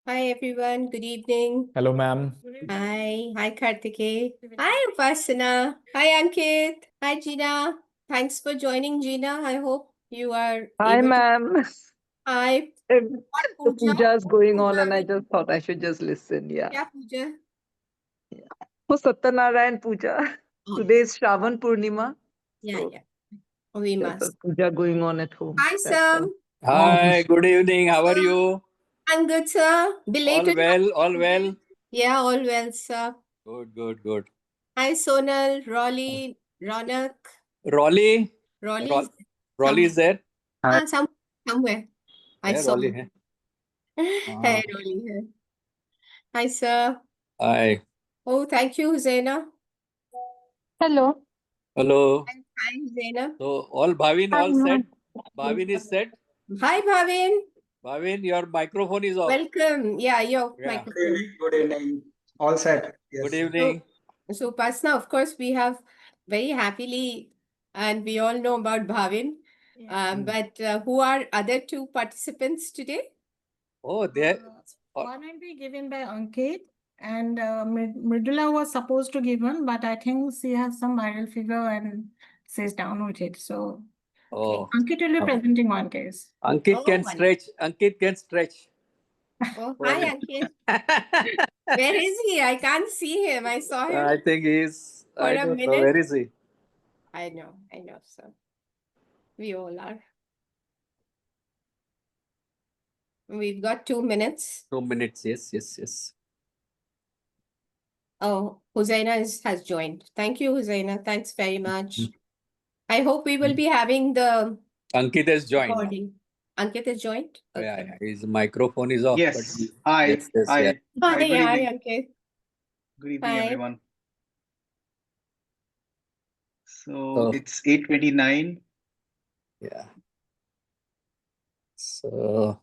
Hi everyone, good evening. Hello, ma'am. Hi Kartikeya. Hi Upasana. Hi Ankit. Hi Gina. Thanks for joining, Gina. I hope you are Hi, able to. ma'am. Hi. The What puja? puja is going on, Puja and I hai. just thought I should just listen. Yeah. Kya puja? For Satyanarayan Puja. Oh, Today is Shravan Purnima. yeah, So yeah. We there's a must. puja going on at home. Hi That's Sam. all. Hi, good evening. How are you? I'm good, sir. All Belated. well, all well. Yeah, all well, sir. Good. Hi Sonal, Rolly, Ronak. Rolly, Rolly is Rolly is there? somewhere. I Yeah, saw Rolly. him. Ah. Hey, Rolly. Hey. Hi, sir. Hi. Oh, thank you, Zaina. Hello. Hello. Hi, Zaina. So all Bhavin all set? Bhavin is set? Hi, Bhavin. Bhavin, your microphone is off. Welcome. Yeah, your Yeah. microphone. Good evening. All set. Yes. Good evening. So, Pasna, of course, we have very happily, and we all know about Bhavin. But who are other two participants today? Oh, there. One will be given by Ankit, and Mridula was supposed to give one, but I think she has some viral fever and she's down with it. So Oh, Ankit will be presenting one case. Ankit Oh, can one. stretch. Ankit can stretch. Oh, For hi, him. Ankit. Where is he? I can't see him. I saw him I think he's, for I a don't know, minute. where is he? I know, sir. We all are. We've got 2 minutes. 2 minutes, yes. Oh, Huzaina has joined. Thank you, Huzaina. Thanks very much. I hope we will be having the Ankit has joined. recording. Ankit has joined? Yeah, his microphone is off. Yes. But Hi. yes, Hi. yeah. Hi, good hi, evening. Ankit. Good evening, Hi. everyone. So So- it's 8:29. Yeah. So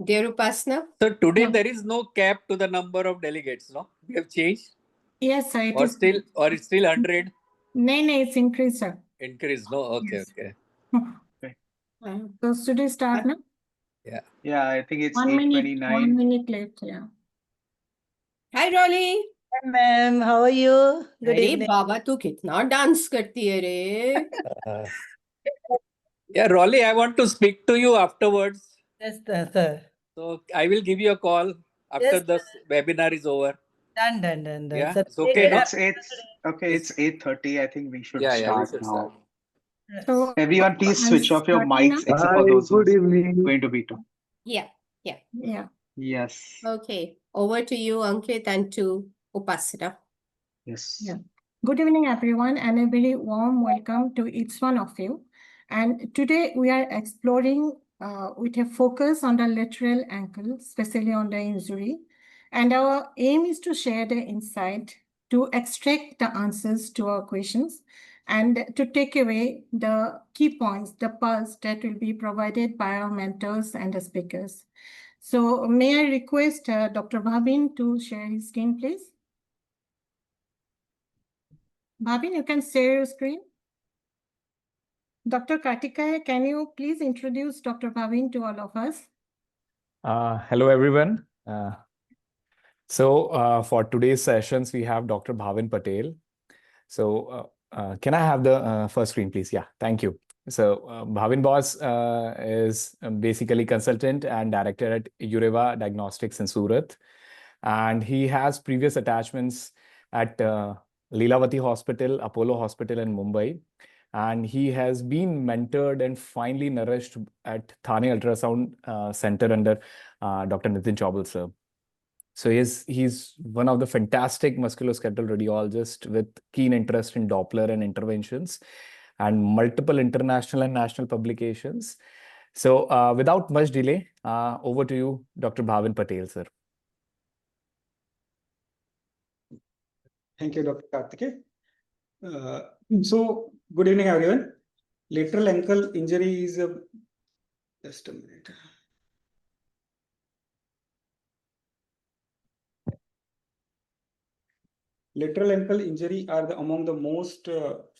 Dear Upasna. today Yeah. there is no cap to the number of delegates, no? We have changed, Yes, sir. It or is still, or it's still 100 No, it's increased, sir. increase, no? Okay, Yes. okay. So should we start now? Yeah, I think it's 1 minute. 8:29. 1 minute left. Yeah. Hi, Rolly. Hi, ma'am. How are you? Good अरे evening. बाबा तू कितना dance करती है रे Yeah, Rolly, I want to speak to you afterwards. Yes, sir. So I will give you a call after Yes, the webinar is over. done. Yeah, Sir, it's okay, no? It's 8:30. I think we should Yeah, we start should now. start. So Everyone, please switch off your starting mics now? except for those good who's evening. going to be to. Yeah. Yeah. Yes. Okay, over to you, Ankit, and to Upasana. Yes. Yeah. Good evening, everyone, and a very warm welcome to each one of you. And today we are exploring with a focus on the lateral ankle, especially on the injury. And our aim is to share the insight, to extract the answers to our questions, and to take away the key points, the pulse that will be provided by our mentors and the speakers. So may I request Dr. Bhavin to share his screen, please? Bhavin, you can share your screen. Dr. Kartikeya, can you please introduce Dr. Bhavin to all of us? Hello, everyone. For today's sessions, we have Dr. Bhavin Patel. So can I have the first screen, please? Yeah, thank you. So Bhavin Boss is basically consultant and director at Ureva Diagnostics in Surat. And he has previous attachments at Leelavati Hospital, Apollo Hospital in Mumbai. And he has been mentored and finally nourished at Thane Ultrasound Center under Dr. Nitin Chaubal, sir. So he's one of the fantastic musculoskeletal radiologists with keen interest in Doppler and interventions and multiple international and national publications. So without much delay, over to you, Dr. Bhavin Patel, sir. Thank you, Dr. Kartikeya. So, good evening, everyone. Lateral ankle injury is just a minute. Lateral ankle injury are among the most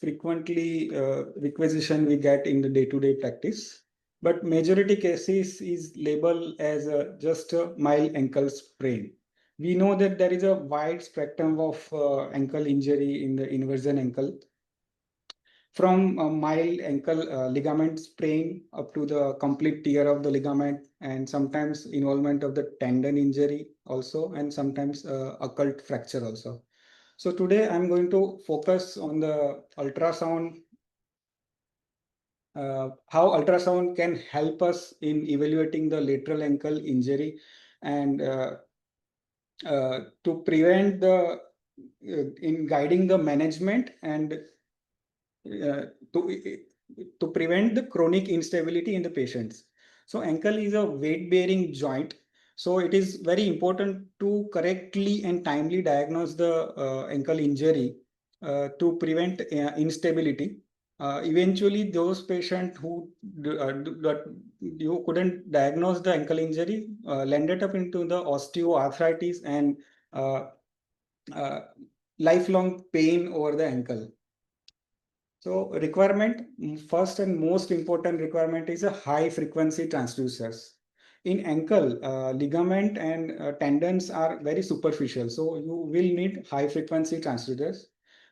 frequently requisition we get in the day-to-day practice. but majority cases is labeled as just a mild ankle sprain. We know that there is a wide spectrum of ankle injury in the inversion ankle, from a mild ankle ligament sprain up to the complete tear of the ligament, and sometimes involvement of the tendon injury also, and sometimes occult fracture also. So today I'm going to focus on the ultrasound, how ultrasound can help us in evaluating the lateral ankle injury, and to prevent the in guiding the management, and uh, to to prevent the chronic instability in the patients. So ankle is a weight bearing joint. So it is very important to correctly and timely diagnose the ankle injury to prevent instability. Eventually, those patients who that you couldn't diagnose the ankle injury landed up into the osteoarthritis and uh, uh, lifelong pain over the ankle. So requirement, first and most important requirement is a high frequency transducers. In ankle, ligament and tendons are very superficial. So you will need high frequency transducers.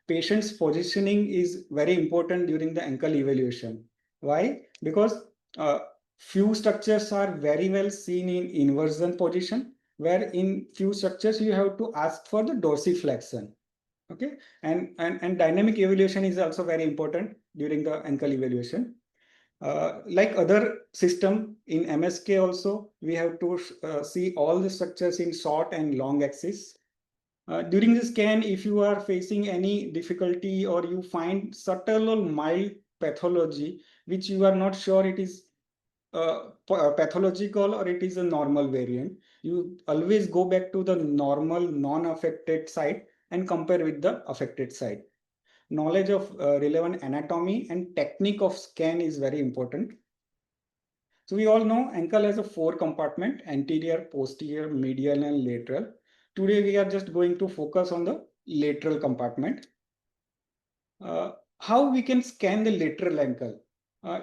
Patient's positioning is very important during the ankle evaluation. Why? Because few structures are very well seen in inversion position, where in few structures you have to ask for the dorsiflexion. Okay, and dynamic evaluation is also very important during the ankle evaluation. Like other system in MSK also, we have to see all the structures in short and long axis. During the scan, if you are facing any difficulty or you find subtle or mild pathology, which you are not sure it is pathological or it is a normal variant, you always go back to the normal non-affected side and compare with the affected side. Knowledge of relevant anatomy and technique of scan is very important. So we all know ankle has a 4 compartment: anterior, posterior, medial, and lateral. Today we are just going to focus on the lateral compartment. How we can scan the lateral ankle?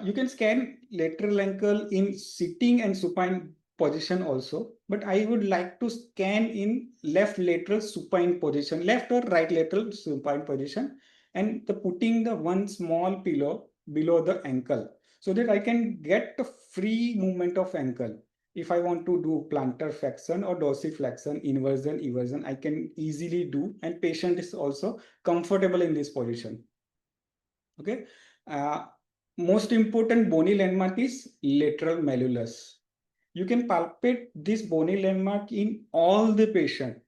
You can scan lateral ankle in sitting and supine position also, but I would like to scan in left lateral supine position, left or right lateral supine position, and putting the one small pillow below the ankle so that I can get the free movement of ankle. If I want to do plantar flexion or dorsiflexion, inversion, eversion, I can easily do, and patient is also comfortable in this position. Okay. Most important bony landmark is lateral malleolus. You can palpate this bony landmark in all the patient.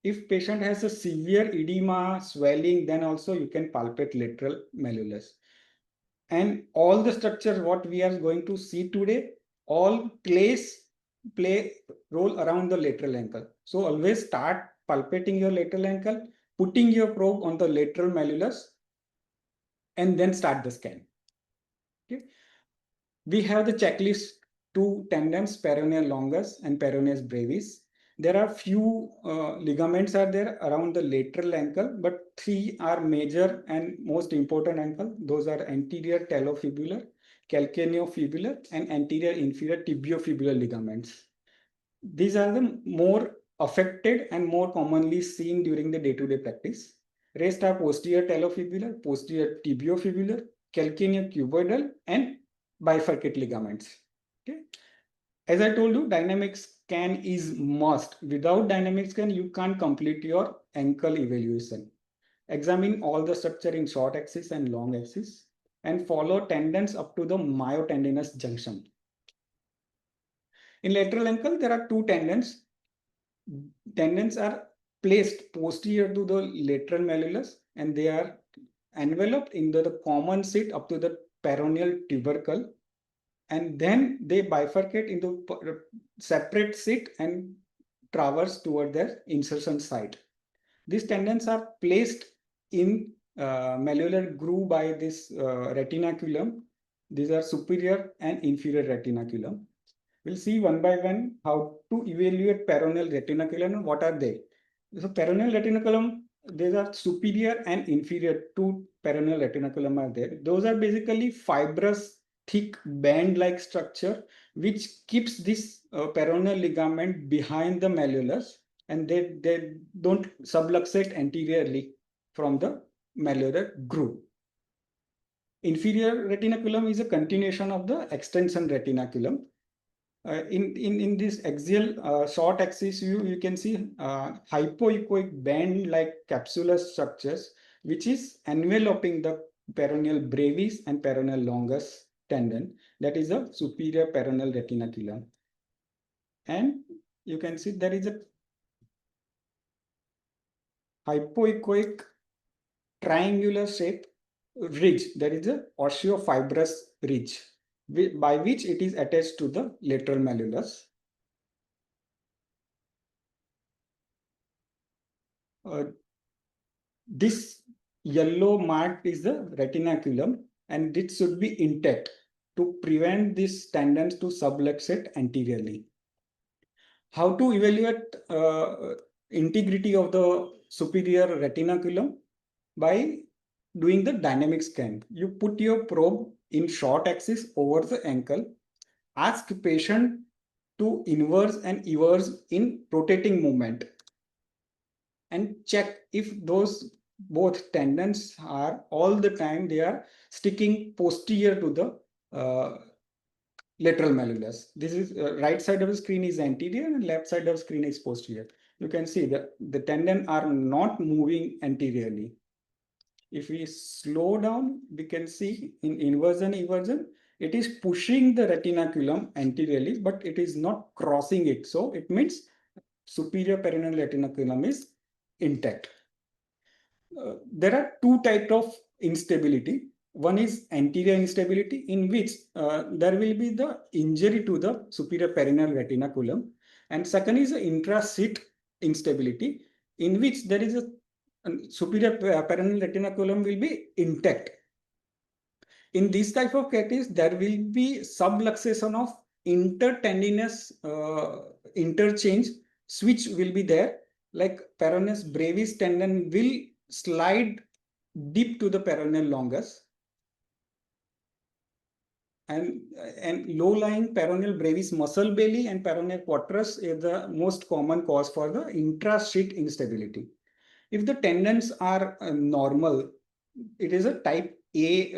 If patient has a severe edema, swelling, then also you can palpate lateral malleolus. And all the structures what we are going to see today, all play role around the lateral ankle. So always start palpating your lateral ankle, putting your probe on the lateral malleolus, and then start the scan. Okay. We have the checklist: 2 tendons, peroneal longus and peroneus brevis. There are few ligaments are there around the lateral ankle, but 3 are major and most important ankle. Those are anterior talofibular, calcaneofibular, and anterior inferior tibiofibular ligaments. These are the more affected and more commonly seen during the day-to-day practice. Rest are posterior talofibular, posterior tibiofibular, calcaneocuboidal, and bifurcate ligaments. Okay. As I told you, dynamic scan is must. Without dynamic scan, you can't complete your ankle evaluation. Examine all the structure in short axis and long axis, and follow tendons up to the myotendinous junction. In lateral ankle, there are 2 tendons. Tendons are placed posterior to the lateral malleolus, and they are enveloped in the common seat up to the peroneal tubercle, and then they bifurcate into separate seat and traverse toward their insertion site. These tendons are placed in malleolar groove by this retinaculum. These are superior and inferior retinaculum. We'll see one by one how to evaluate peroneal retinaculum and what are they. So peroneal retinaculum, these are superior and inferior. 2 peroneal retinaculum are there. Those are basically fibrous thick band-like structure which keeps this peroneal ligament behind the malleolus, and they don't subluxate anteriorly from the malleolar groove. Inferior retinaculum is a continuation of the extension retinaculum. In this axial short axis view, you can see hypoechoic band-like capsular structures, which is enveloping the peroneal brevis and peroneal longus tendon. That is a superior peroneal retinaculum. And you can see there is a hypoechoic triangular shape ridge. There is a osteofibrous ridge by which it is attached to the lateral malleolus. This yellow mark is the retinaculum, and it should be intact to prevent these tendons to subluxate anteriorly. How to evaluate integrity of the superior retinaculum? By doing the dynamic scan. You put your probe in short axis over the ankle, ask patient to inverse and everse in rotating movement, and check if those both tendons are all the time they are sticking posterior to the lateral malleolus. This is right side of the screen is anterior and left side of the screen is posterior. You can see that the tendon are not moving anteriorly. If we slow down, we can see in inversion, eversion, it is pushing the retinaculum anteriorly, but it is not crossing it. So it means superior peroneal retinaculum is intact. There are two types of instability. One is anterior instability, in which there will be the injury to the superior peroneal retinaculum, and second is the intra-seat instability, in which there is a superior peroneal retinaculum will be intact. In this type of case, there will be subluxation of intertendinous interchange, switch will be there. Like peroneus brevis tendon will slide deep to the peroneal longus, and low-lying peroneal brevis muscle belly and peroneal quadratus is the most common cause for the intra-seat instability. If the tendons are normal, it is a type A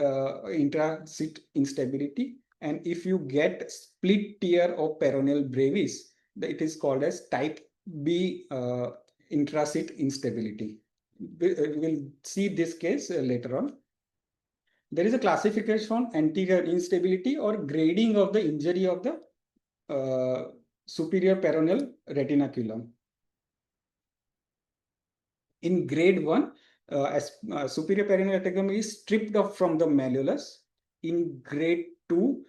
intra-seat instability, and if you get split tear of peroneal brevis, it is called as type B intra-seat instability. We will see this case later on. There is a classification on anterior instability or grading of the injury of the superior peroneal retinaculum. In grade 1, superior peroneal retinaculum is stripped off from the malleolus. In grade 2,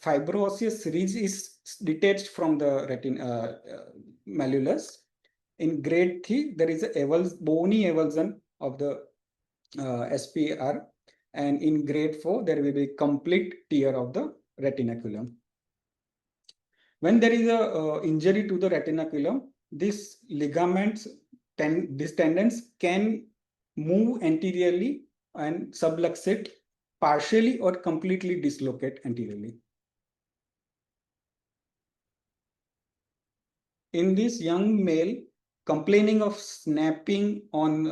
fibroosseous ridge is detached from the malleolus. In grade 3, there is a bony avulsion of the SPR, and in grade 4, there will be complete tear of the retinaculum. When there is a injury to the retinaculum, these ligaments, these tendons can move anteriorly and subluxate partially or completely dislocate anteriorly. In this young male complaining of snapping on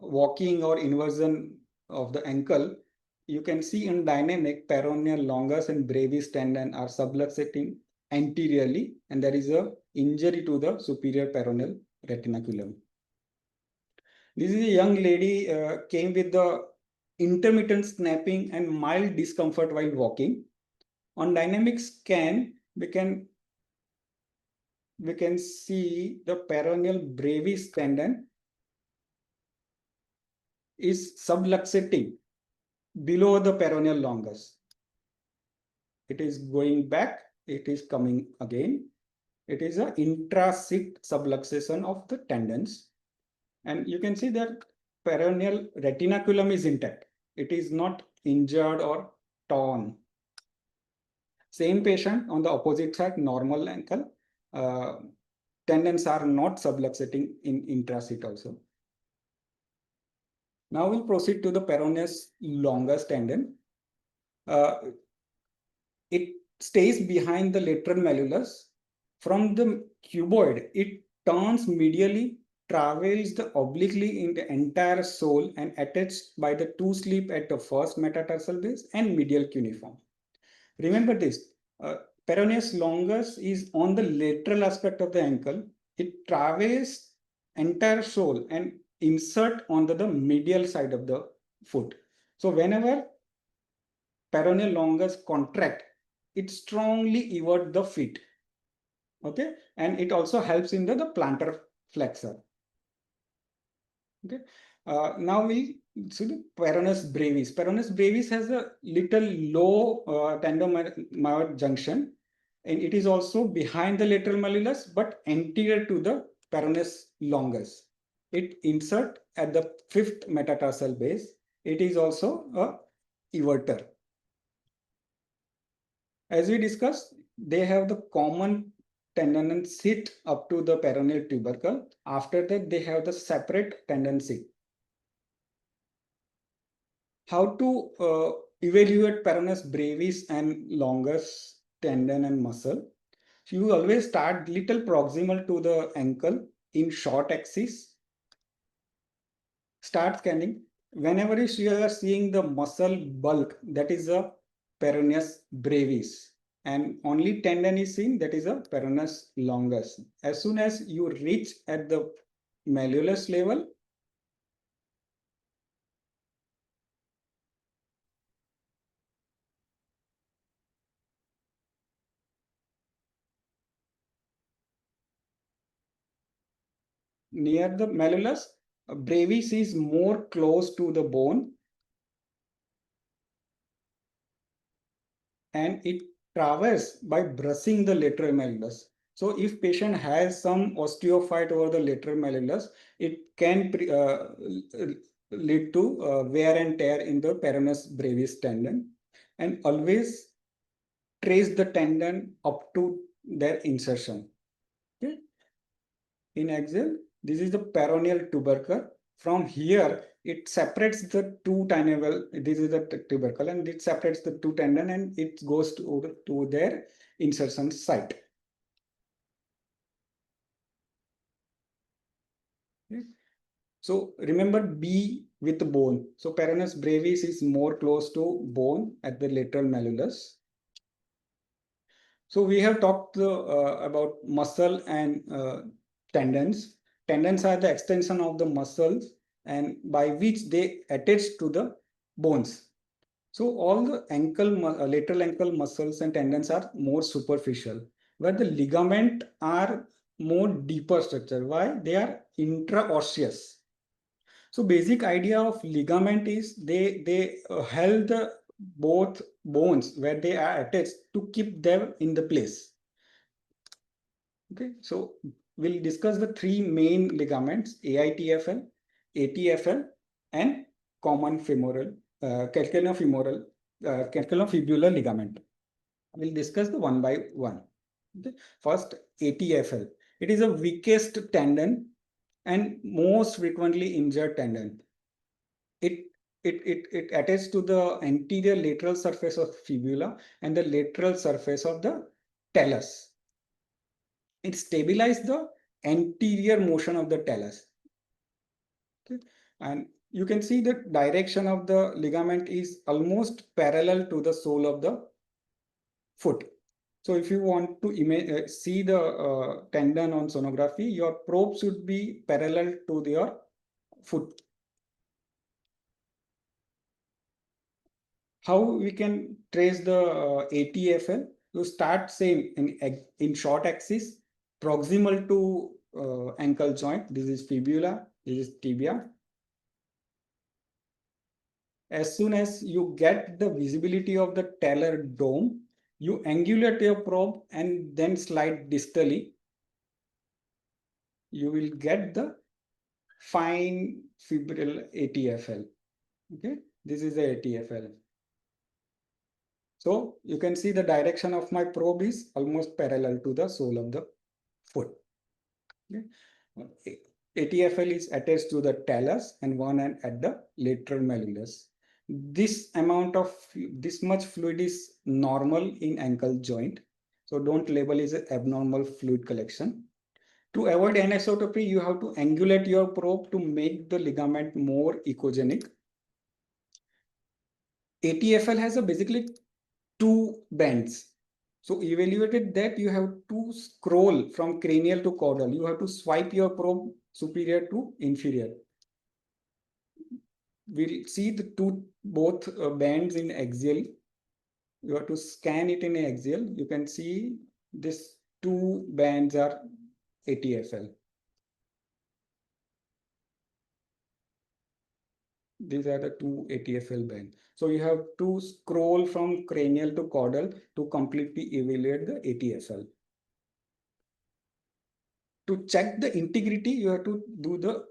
walking or inversion of the ankle, you can see in dynamic peroneal longus and brevis tendon are subluxating anteriorly, and there is a injury to the superior peroneal retinaculum. This is a young lady came with the intermittent snapping and mild discomfort while walking. On dynamic scan, we can see the peroneal brevis tendon is subluxating below the peroneal longus. It is going back, it is coming again. It is an intra-seat subluxation of the tendons. And you can see that peroneal retinaculum is intact. It is not injured or torn. Same patient on the opposite side, normal ankle. Tendons are not subluxating in intra-seat also. Now we'll proceed to the peroneus longus tendon. it stays behind the lateral malleolus. From the cuboid, it turns medially, travels the obliquely in the entire sole and attached by the two slip at the first metatarsal base and medial cuneiform. Remember this, peroneus longus is on the lateral aspect of the ankle. It travels entire sole and insert onto the medial side of the foot. So whenever peroneal longus contract, it strongly everts the feet. Okay, and it also helps in the plantar flexor. Okay, now we see the peroneus brevis. Peroneus brevis has a little low tendon-myoid junction, and it is also behind the lateral malleolus but anterior to the peroneus longus. It insert at the fifth metatarsal base. It is also a everter. As we discussed, they have the common tendon sit up to the peroneal tubercle. After that, they have the separate tendon sit. How to evaluate peroneus brevis and longus tendon and muscle? So you always start little proximal to the ankle in short axis. Start scanning. Whenever you are seeing the muscle bulk, that is a peroneus brevis, and only tendon is seen, that is a peroneus longus. As soon as you reach at the malleolus level, near the malleolus, brevis is more close to the bone and it traverses by brushing the lateral malleolus. So if patient has some osteophyte over the lateral malleolus, it can lead to wear and tear in the peroneus brevis tendon, and always trace the tendon up to their insertion. Okay. In axial, this is the peroneal tubercle. From here, it separates the two tendon. This is the tubercle, and it separates the two tendon, and it goes to their insertion site. Okay. So remember B with the bone. So peroneus brevis is more close to bone at the lateral malleolus. So we have talked about muscle and tendons. Tendons are the extension of the muscles and by which they attach to the bones. So all the lateral ankle muscles and tendons are more superficial, where the ligament are more deeper structure. Why? They are intraosseous. So basic idea of ligament is they held the both bones where they are attached to keep them in the place. Okay, so we'll discuss the three main ligaments: AITFL, ATFL, and common femoral, calcaneofibular ligament. We'll discuss the one by one. Okay. First, ATFL. It is the weakest tendon and most frequently injured tendon. It attaches to the anterior lateral surface of fibula and the lateral surface of the talus. It stabilizes the anterior motion of the talus. Okay. And you can see the direction of the ligament is almost parallel to the sole of the foot. So if you want to see the tendon on sonography, your probe should be parallel to your foot. How we can trace the ATFL? You start same in short axis, proximal to ankle joint. This is fibula, this is tibia. As soon as you get the visibility of the talar dome, you angulate your probe and then slide distally. You will get the fine fibril ATFL. Okay, this is the ATFL. So you can see the direction of my probe is almost parallel to the sole of the foot. Okay. ATFL is attached to the talus and one end at the lateral malleolus. this much fluid is normal in ankle joint. So don't label as an abnormal fluid collection. To avoid anisotropy, you have to angulate your probe to make the ligament more echogenic. ATFL has basically two bends. So evaluated that you have to scroll from cranial to caudal. You have to swipe your probe superior to inferior. We'll see the both bands in axial. You have to scan it in axial. You can see this two bands are ATFL. These are the two ATFL bands. So you have to scroll from cranial to caudal to completely evaluate the ATFL. To check the integrity, you have to do the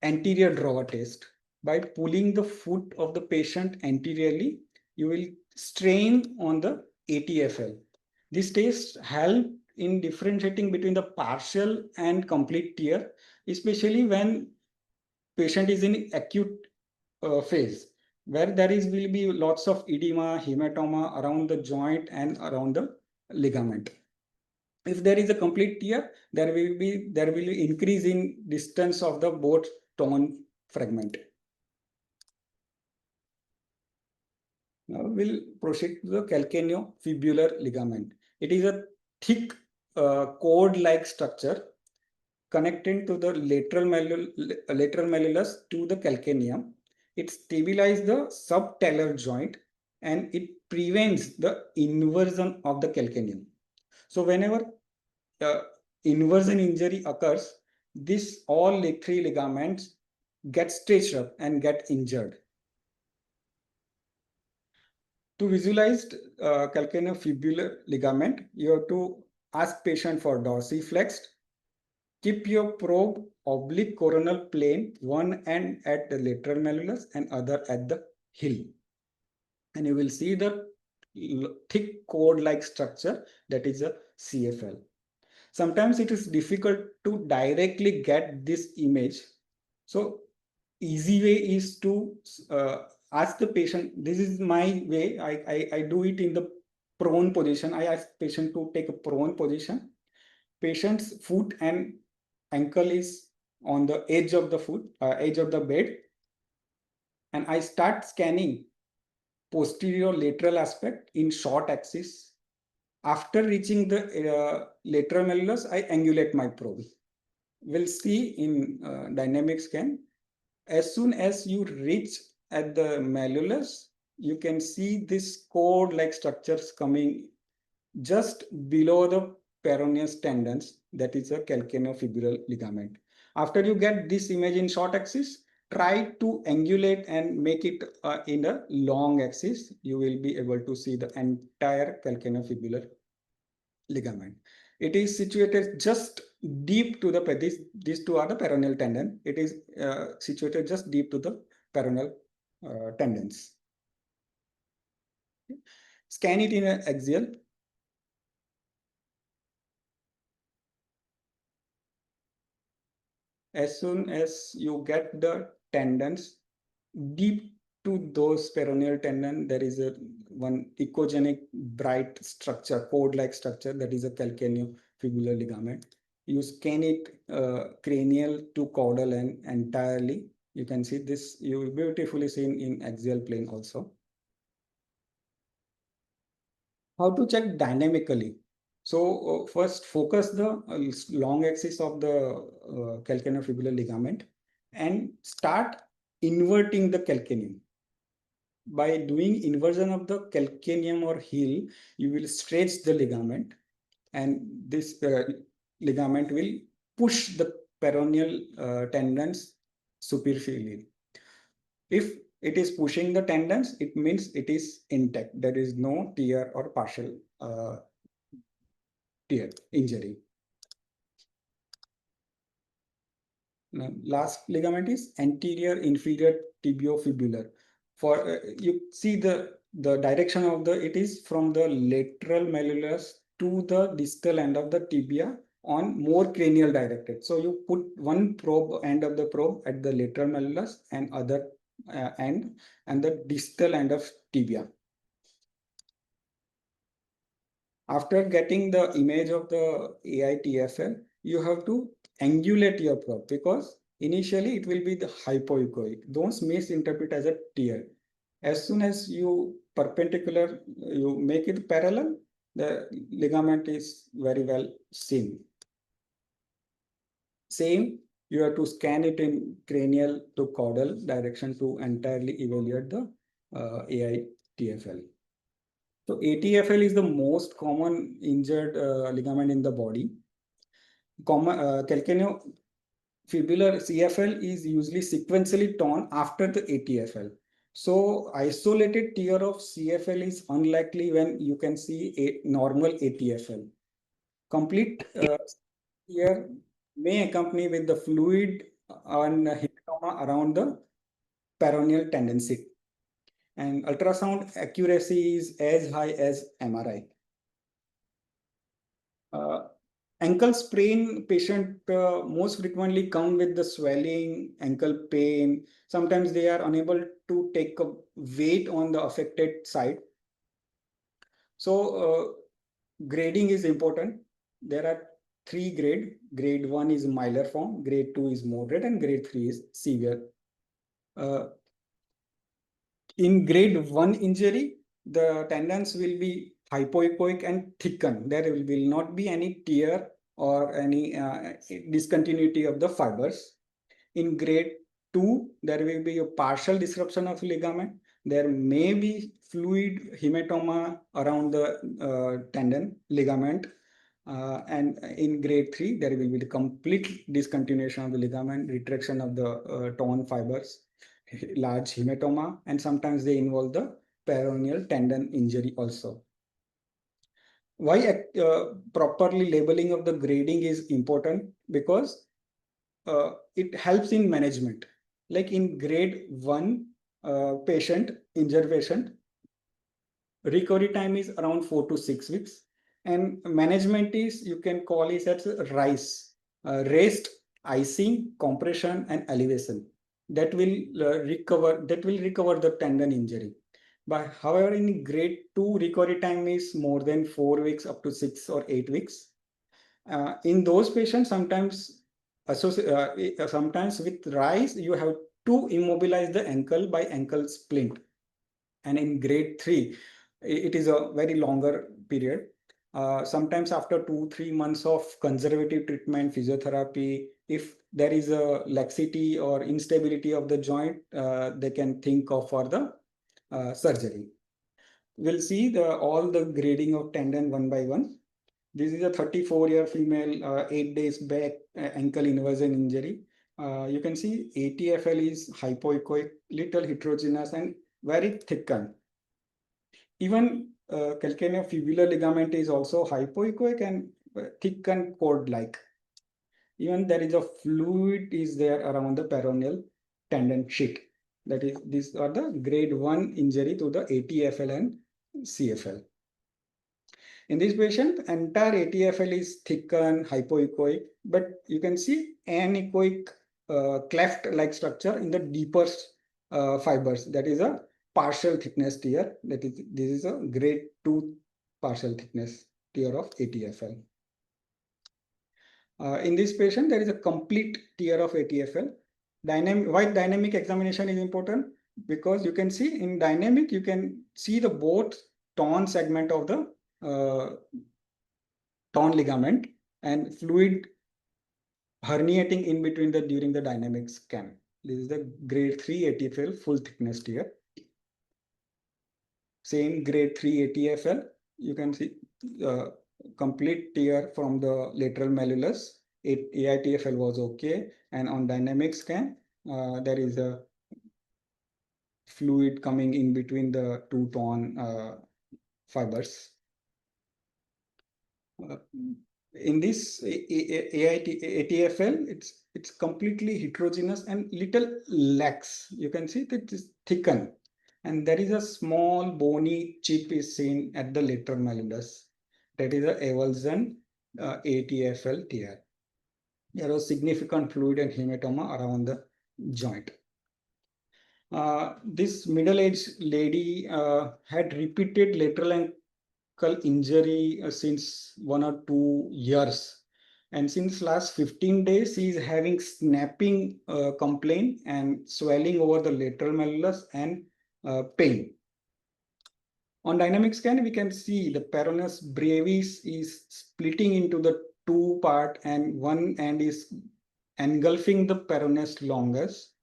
anterior drawer test. By pulling the foot of the patient anteriorly, you will strain on the ATFL. This test helps in differentiating between the partial and complete tear, especially when patient is in acute phase, where will be lots of edema, hematoma around the joint and around the ligament. If there is a complete tear, there will be increase in distance of the both torn fragment. Now we'll proceed to the calcaneofibular ligament. It is a thick cord-like structure connecting to the lateral malleolus to the calcaneum. It stabilizes the subtalar joint and it prevents the inversion of the calcaneum. So whenever inversion injury occurs, all three ligaments get stretched up and get injured. To visualize calcaneofibular ligament, you have to ask patient for dorsiflexed. Keep your probe oblique coronal plane, one end at the lateral malleolus and other at the heel. And you will see the thick cord-like structure that is a CFL. Sometimes it is difficult to directly get this image. So easy way is to ask the patient. This is my way. I do it in the prone position. I ask patient to take a prone position. Patient's foot and ankle is on the edge of the edge of the bed. And I start scanning posterior lateral aspect in short axis. After reaching the lateral malleolus, I angulate my probe. We'll see in dynamic scan. As soon as you reach at the malleolus, you can see this cord-like structures coming just below the peroneus tendons, that is a calcaneofibular ligament. After you get this image in short axis, try to angulate and make it in a long axis. You will be able to see the entire calcaneofibular ligament. It is situated just deep to the these two are the peroneal tendon. It is situated just deep to the peroneal tendons. Scan it in an axial. As soon as you get the tendons deep to those peroneal tendon, there is one echogenic bright structure, cord-like structure, that is a calcaneofibular ligament. You scan it cranial to caudal and entirely. You can see this, you will beautifully seen in axial plane also. How to check dynamically? So first focus the long axis of the calcaneofibular ligament and start inverting the calcaneum. By doing inversion of the calcaneum or heel, you will stretch the ligament, and this ligament will push the peroneal tendons superficially. If it is pushing the tendons, it means it is intact. There is no tear or partial tear injury. Now, last ligament is anterior inferior tibiofibular. For you see the direction of it is from the lateral malleolus to the distal end of the tibia on more cranial directed. So you put one probe end of the probe at the lateral malleolus and other end and the distal end of tibia. After getting the image of the AITFL, you have to angulate your probe because initially it will be the hypoechoic. Don't misinterpret as a tear. As soon as you make it parallel, the ligament is very well seen. Same, you have to scan it in cranial to caudal direction to entirely evaluate the AITFL. So ATFL is the most common injured ligament in the body. Calcaneofibular CFL is usually sequentially torn after the ATFL. So isolated tear of CFL is unlikely when you can see a normal ATFL. Complete tear may accompany with the fluid and hematoma around the peroneal tendency. And ultrasound accuracy is as high as MRI. Ankle sprain patient most frequently come with the swelling, ankle pain. Sometimes they are unable to take a weight on the affected side. So grading is important. There are 3 grades. Grade 1 is milder form, grade 2 is moderate, and grade 3 is severe. In grade 1 injury, the tendons will be hypoechoic and thicken. There will not be any tear or any discontinuity of the fibers. In grade 2, there will be a partial disruption of ligament. There may be fluid hematoma around the tendon ligament. And in grade 3, there will be the complete discontinuation of the ligament, retraction of the torn fibers, large hematoma, and sometimes they involve the peroneal tendon injury also. Why properly labeling of the grading is important? Because it helps in management. Like in grade 1 injured patient, recovery time is around 4 to 6 weeks. And management is, you can call it as RICE, rest, icing, compression, and elevation. That will recover the tendon injury. But however, in grade 2, recovery time is more than 4 weeks up to 6 or 8 weeks. In those patients, sometimes with RICE, you have to immobilize the ankle by ankle splint. And in grade 3, it is a very longer period. Sometimes after 2-3 months of conservative treatment, physiotherapy, if there is a laxity or instability of the joint, they can think of for the surgery. We'll see all the grading of tendon one by one. This is a 34-year female, 8 days back ankle inversion injury. You can see ATFL is hypoechoic, little heterogeneous, and very thickened. Even calcaneofibular ligament is also hypoechoic and thick and cord-like. Even there is a fluid is there around the peroneal tendon sheet. That is, these are the grade 1 injury to the ATFL and CFL. In this patient, entire ATFL is thickened, hypoechoic, but you can see anechoic cleft-like structure in the deeper fibers. That is a partial thickness tear. This is a grade 2 partial thickness tear of ATFL. In this patient, there is a complete tear of ATFL. Why dynamic examination is important? Because you can see in dynamic, you can see the both torn segment of the torn ligament and fluid herniating in between during the dynamic scan. This is the grade 3 ATFL full thickness tear. Same grade 3 ATFL, you can see complete tear from the lateral malleolus. AITFL was okay, and on dynamic scan, there is a fluid coming in between the two torn fibers. In this ATFL, it's completely heterogeneous and little lax. You can see that it is thickened, and there is a small bony chip is seen at the lateral malleolus. That is a avulsion ATFL tear. There was significant fluid and hematoma around the joint. This middle-aged lady had repeated lateral ankle injury since 1 or 2 years. And since last 15 days, she is having snapping complaint and swelling over the lateral malleolus and pain. On dynamic scan, we can see the peroneus brevis is splitting into the two part, and one end is engulfing the peroneus longus.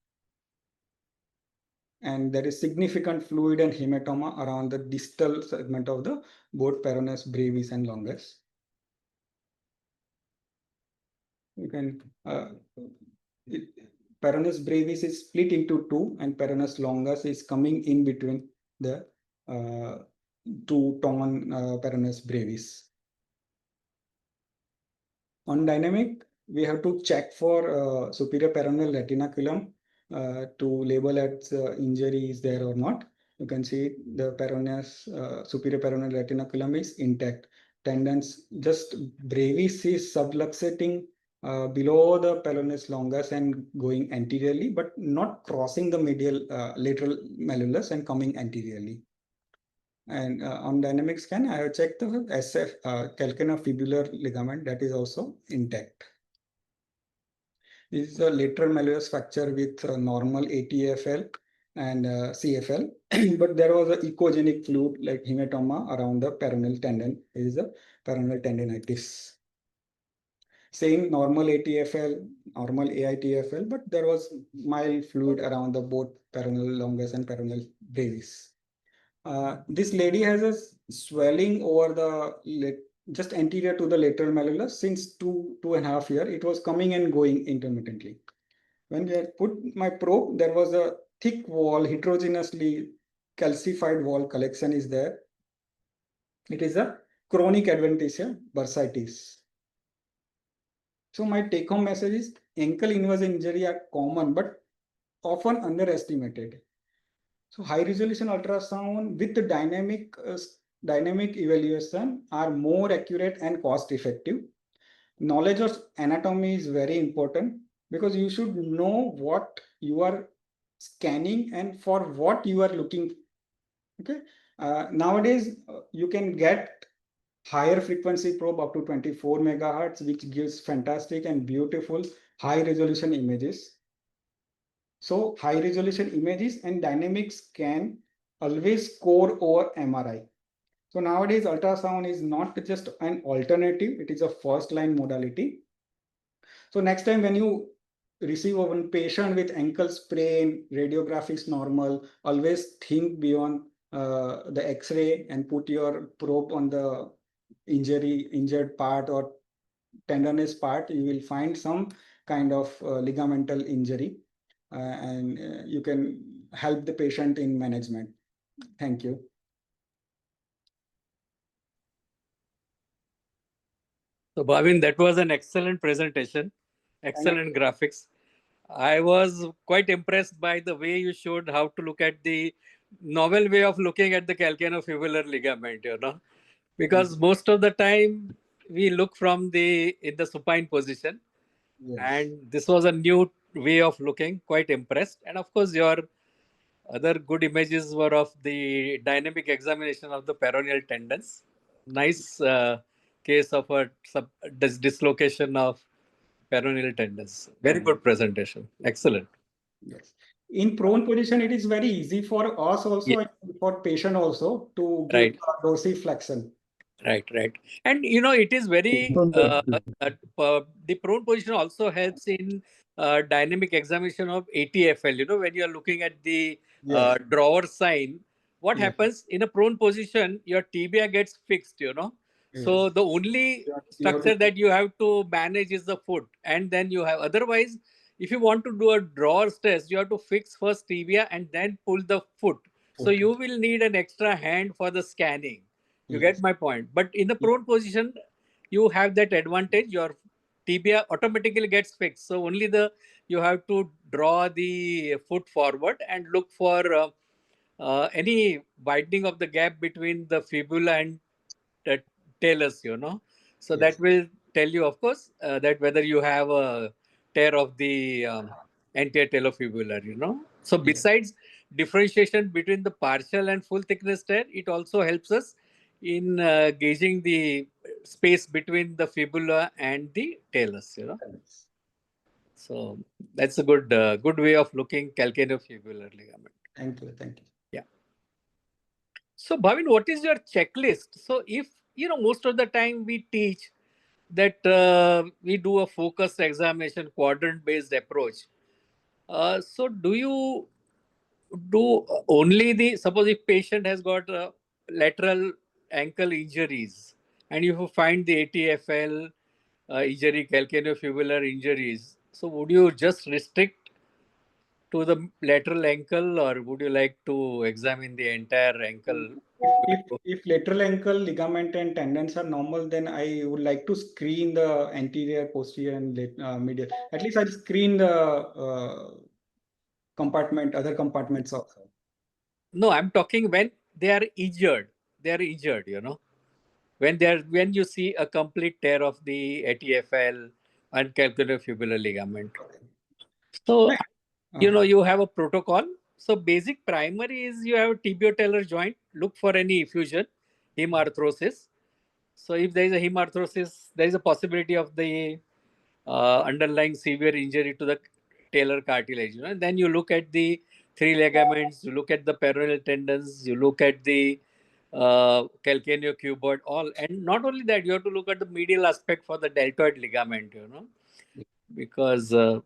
And there is significant fluid and hematoma around the distal segment of the both peroneus brevis and longus. You can peroneus brevis is split into two, and peroneus longus is coming in between the two torn peroneus brevis. On dynamic, we have to check for superior peroneal retinaculum to label at injury is there or not. You can see the peroneus, superior peroneal retinaculum is intact. Tendons, just brevis is subluxating below the peroneus longus and going anteriorly, but not crossing the medial lateral malleolus and coming anteriorly. And on dynamic scan, I have checked the SF, calcaneofibular ligament, that is also intact. This is a lateral malleolus fracture with normal ATFL and CFL, but there was an echogenic fluid like hematoma around the peroneal tendon. This is a peroneal tendinitis. Same normal ATFL, normal AITFL, but there was mild fluid around the both peroneal longus and peroneal brevis. This lady has a swelling over the just anterior to the lateral malleolus since 2.5 years. It was coming and going intermittently. When we had put my probe, there was a thick wall, heterogeneously calcified wall collection is there. It is a chronic adventitia bursitis. So my take-home message is ankle inversion injury are common but often underestimated. So high resolution ultrasound with the dynamic evaluation are more accurate and cost effective. Knowledge of anatomy is very important because you should know what you are scanning and for what you are looking. Okay. Nowadays, you can get higher frequency probe up to 24 megahertz, which gives fantastic and beautiful high resolution images. So high resolution images and dynamics can always score over MRI. So nowadays ultrasound is not just an alternative, it is a first line modality. So next time when you receive a patient with ankle sprain, radiography is normal, always think beyond the x-ray and put your probe on the injured part or tendinous part. You will find some kind of ligamental injury. And you can help the patient in management. Thank you. So, Bhavin, that was an excellent presentation, excellent graphics. I was quite impressed by the way you showed how to look at the novel way of looking at the calcaneofibular ligament, because most of the time we look from in the supine position. Yes. And this was a new way of looking, quite impressed. And of course, your other good images were of the dynamic examination of the peroneal tendons. Nice case of a dislocation of peroneal tendons. Very good presentation. Excellent. Yes. In prone position, it is very easy for us also, Yeah. and for patient also to give Right. dorsiflexion. Right. And it is very, the prone position also helps in dynamic examination of ATFL. When you are looking at the Yes. drawer sign, what Yes. happens in a prone position, your tibia gets fixed, So Yes. the only You have structure to- that you have to manage is the foot. And then you have, otherwise, if you want to do a drawer test, you have to fix first tibia and then pull the foot. So you will need an extra hand for the scanning. You Yes. get my point. But in the prone position, you have that advantage. Your tibia automatically gets fixed. So only you have to draw the foot forward and look for any widening of the gap between the fibula and the talus, So Yes. that will tell you, of course, that whether you have a tear of the anterior talofibular, So Yes. besides differentiation between the partial and full thickness tear. It also helps us in gauging the space between the fibula and the talus. So that's a good way of looking calcaneofibular ligament. Thank you. Thank you. Yeah. So Bhavin, what is your checklist? So if most of the time we teach that we do a focused examination, quadrant-based approach. So do you do only suppose if patient has got lateral ankle injuries and if you find the ATFL injury, calcaneofibular injuries, so would you just restrict to the lateral ankle or would you like to examine the entire ankle? If lateral ankle ligament and tendons are normal, then I would like to screen the anterior, posterior, and medial. At least I'll screen the other compartments also. No, I'm talking when they are injured. They are injured, when you see a complete tear of the ATFL and calcaneofibular ligament. So you have a protocol. So basic primary is you have a tibiotalar joint. Look for any effusion, hemarthrosis. So if there is a hemarthrosis, there is a possibility of the underlying severe injury to the talar cartilage. And then you look at the three ligaments, you look at the peroneal tendons, you look at the calcaneocuboid, all. And not only that, you have to look at the medial aspect for the deltoid ligament, because so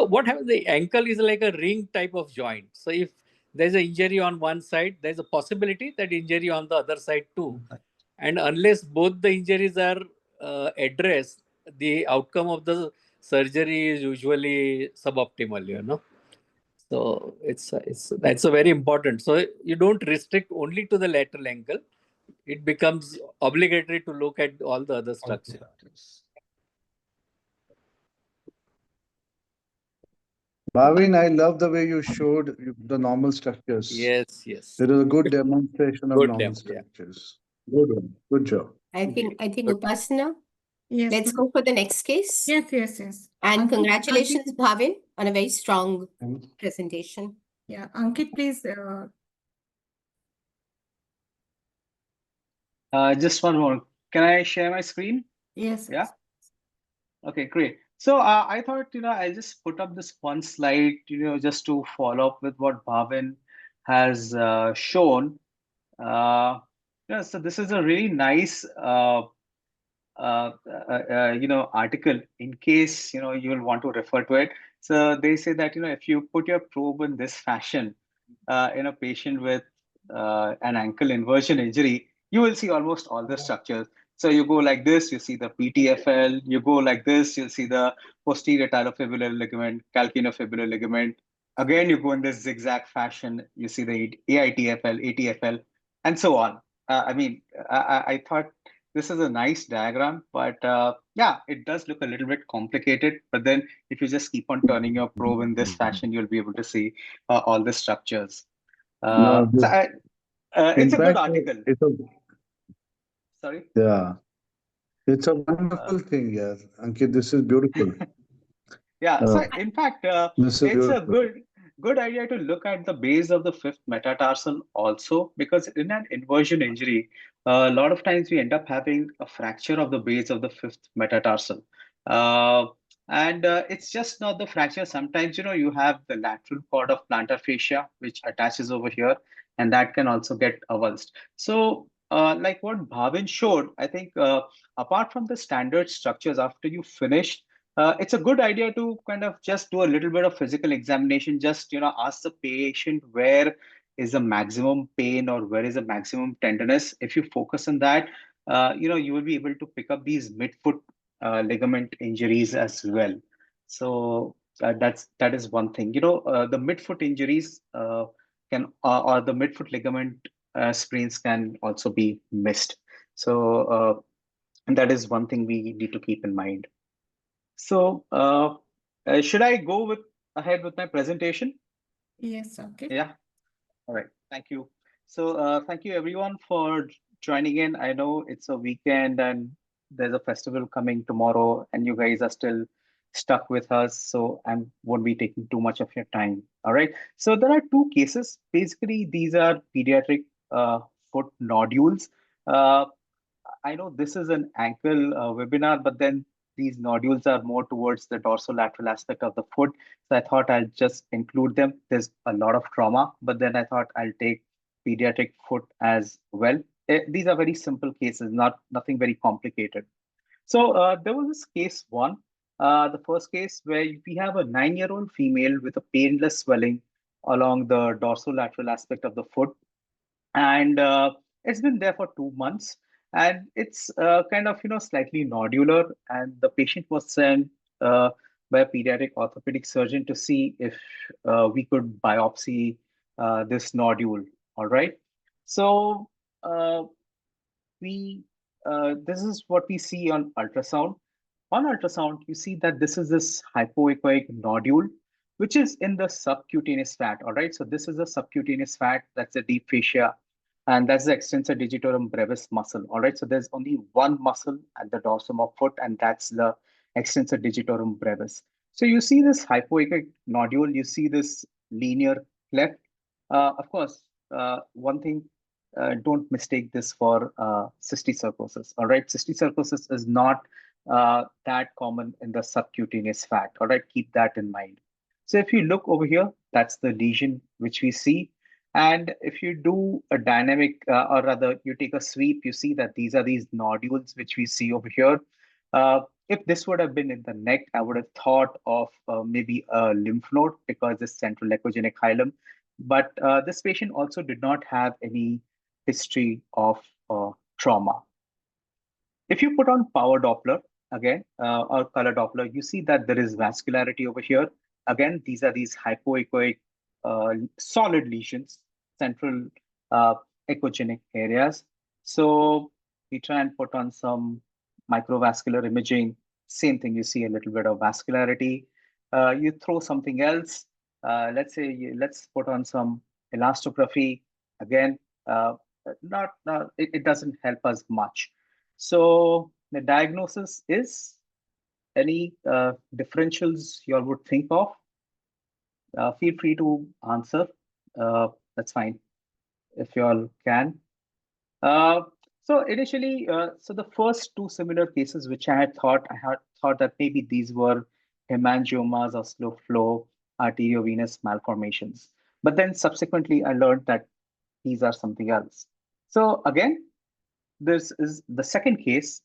what happens, the ankle is like a ring type of joint. So if there's an injury on one side, there's a possibility that injury on the other side too. And unless both the injuries are addressed, the outcome of the surgery is usually suboptimal. So that's a very important. So you don't restrict only to the lateral ankle. It becomes obligatory to look at all the other structures. Bhavin, I love the way you showed the normal structures. Yes. There is a good demonstration of Good normal demo, yeah. structures. Good one. Good job. I think Upasana. Yes. Let's go for the next case. Yes. And Ankit, congratulations, Bhavin, on a very strong presentation. Yeah, Ankit, please. Just one more. Can I share my screen? Yes. Yeah. Okay, great. So I thought, I'll just put up this one slide, just to follow up with what Bhavin has shown. So this is a really nice, article in case, you will want to refer to it. So they say that, if you put your probe in this fashion in a patient with an ankle inversion injury, you will see almost all the structures. So you go like this, you see the PTFL. You go like this, you'll see the posterior talofibular ligament, calcaneofibular ligament. Again, you go in this zigzag fashion, you see the AITFL, ATFL, and so on. I thought this is a nice diagram, but it does look a little bit complicated. But then if you just keep on turning your probe in this fashion, you'll be able to see all the structures. It's a good article. Sorry? Yeah. It's a wonderful thing, yeah. Ankit, this is beautiful. Yeah, so in fact, it's a good idea to look at the base of the fifth metatarsal also, because in an inversion injury, a lot of times we end up having a fracture of the base of the fifth metatarsal. And it's just not the fracture. Sometimes, you have the lateral cord of plantar fascia, which attaches over here, and that can also get avulsed. So like what Bhavin showed, I think apart from the standard structures, after you finish, it's a good idea to kind of just do a little bit of physical examination. Just, ask the patient where is the maximum pain or where is the maximum tenderness. If you focus on that, you will be able to pick up these midfoot ligament injuries as well. So that is one thing. The midfoot injuries can or the midfoot ligament sprains can also be missed. So and that is one thing we need to keep in mind. So should I go ahead with my presentation? Yes, okay. Yeah. All right. Thank you. So thank you everyone for joining in. I know it's a weekend and there's a festival coming tomorrow, and you guys are still stuck with us, so I won't be taking too much of your time. All right. So there are two cases. Basically, these are pediatric foot nodules. Uh, I know this is an ankle webinar, but then these nodules are more towards the dorsolateral aspect of the foot. So I thought I'll just include them. There's a lot of trauma, but then I thought I'll take pediatric foot as well. These are very simple cases, nothing very complicated. So there was this case one, the first case where we have a 9-year-old female with a painless swelling along the dorsolateral aspect of the foot, and it's been there for 2 months, and it's kind of slightly nodular, and the patient was sent by a pediatric orthopedic surgeon to see if we could biopsy this nodule. All right. So uh, we this is what we see on ultrasound. On ultrasound, you see that this is this hypoechoic nodule, which is in the subcutaneous fat. All right, so this is a subcutaneous fat, that's the deep fascia, and that's the extensor digitorum brevis muscle. All right, so there's only one muscle at the dorsum of foot, and that's the extensor digitorum brevis. So you see this hypoechoic nodule, you see this linear cleft. Of course, one thing, don't mistake this for cysticercosis. All right, cysticercosis is not that common in the subcutaneous fat. All right, keep that in mind. So if you look over here, that's the lesion which we see. And if you do a dynamic, or rather you take a sweep, you see that these are these nodules which we see over here. If this would have been in the neck, I would have thought of maybe a lymph node because this central echogenic hilum. But this patient also did not have any history of trauma. If you put on power Doppler again, or color Doppler, you see that there is vascularity over here. Again, these are these hypoechoic solid lesions, central echogenic areas. So we try and put on some microvascular imaging. Same thing, you see a little bit of vascularity. You throw something else. Let's say let's put on some elastography. Again, it doesn't help us much. So the diagnosis is any differentials you all would think of. Feel free to answer. That's fine if you all can. So initially, so the first two similar cases which I had thought that maybe these were hemangiomas or slow flow arteriovenous malformations. But then subsequently, I learned that these are something else. So again, this is the second case.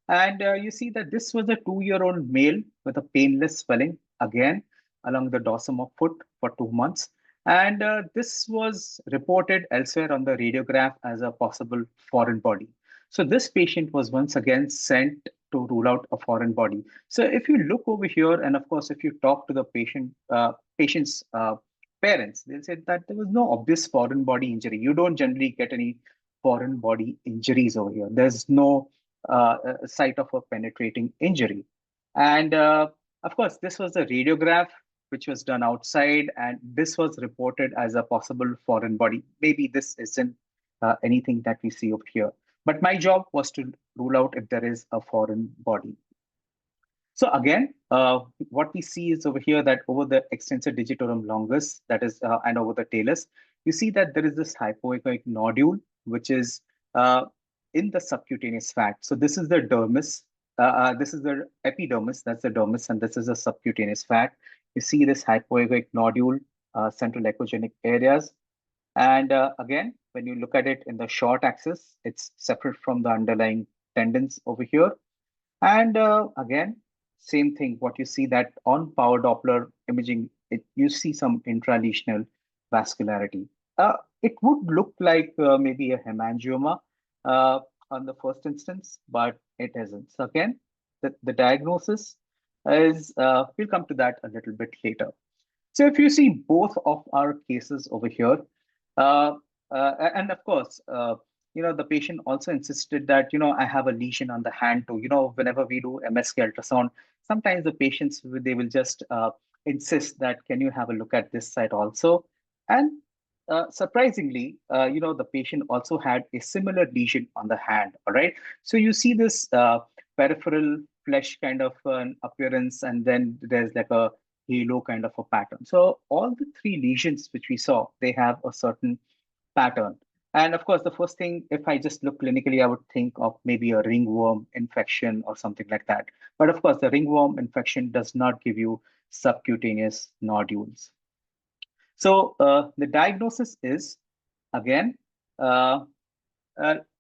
And you see that this was a 2-year-old male with a painless swelling, again, along the dorsum of foot for 2 months. And this was reported elsewhere on the radiograph as a possible foreign body. So this patient was once again sent to rule out a foreign body. So if you look over here, and of course, if you talk to the patient's parents, they'll say that there was no obvious foreign body injury. You don't generally get any foreign body injuries over here. There's no site of a penetrating injury. And of course, this was a radiograph which was done outside, and this was reported as a possible foreign body. Maybe this isn't anything that we see over here. But my job was to rule out if there is a foreign body. So again, what we see is over here that over the extensor digitorum longus, that is, and over the talus, you see that there is this hypoechoic nodule, which is in the subcutaneous fat. So this is the dermis. This is the epidermis, that's the dermis, and this is the subcutaneous fat. You see this hypoechoic nodule, central echogenic areas. And again, when you look at it in the short axis, it's separate from the underlying tendons over here. And again, same thing, what you see that on power Doppler imaging, you see some intralesional vascularity. It would look like maybe a hemangioma on the first instance, but it isn't. So again, the diagnosis is, we'll come to that a little bit later. So if you see both of our cases over here, and of course, the patient also insisted that, I have a lesion on the hand too. Whenever we do MSK ultrasound, sometimes the patients, they will just insist that, can you have a look at this side also? And surprisingly, the patient also had a similar lesion on the hand, all right? So you see this peripheral flesh kind of an appearance, and then there's like a halo kind of a pattern. So all the three lesions which we saw, they have a certain pattern. And of course, the first thing, if I just look clinically, I would think of maybe a ringworm infection or something like that. But of course, the ringworm infection does not give you subcutaneous nodules. So the diagnosis is, again, uh,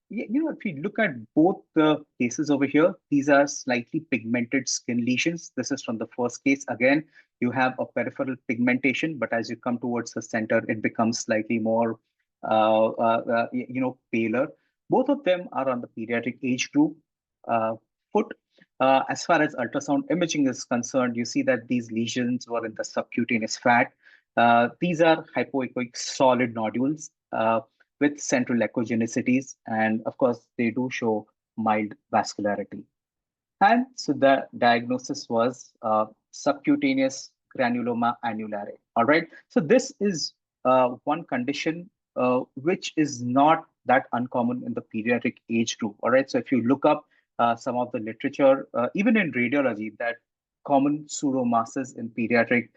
if you look at both the cases over here, these are slightly pigmented skin lesions. This is from the first case. Again, you have a peripheral pigmentation, but as you come towards the center, it becomes slightly more, paler. Both of them are on the pediatric age group. Foot. As far as ultrasound imaging is concerned, you see that these lesions were in the subcutaneous fat. These are hypoechoic solid nodules with central echogenicities, and of course, they do show mild vascularity. And so the diagnosis was subcutaneous granuloma annulare. All right. So this is one condition which is not that uncommon in the pediatric age group. All right. So if you look up some of the literature, even in radiology, that common pseudomasses in pediatric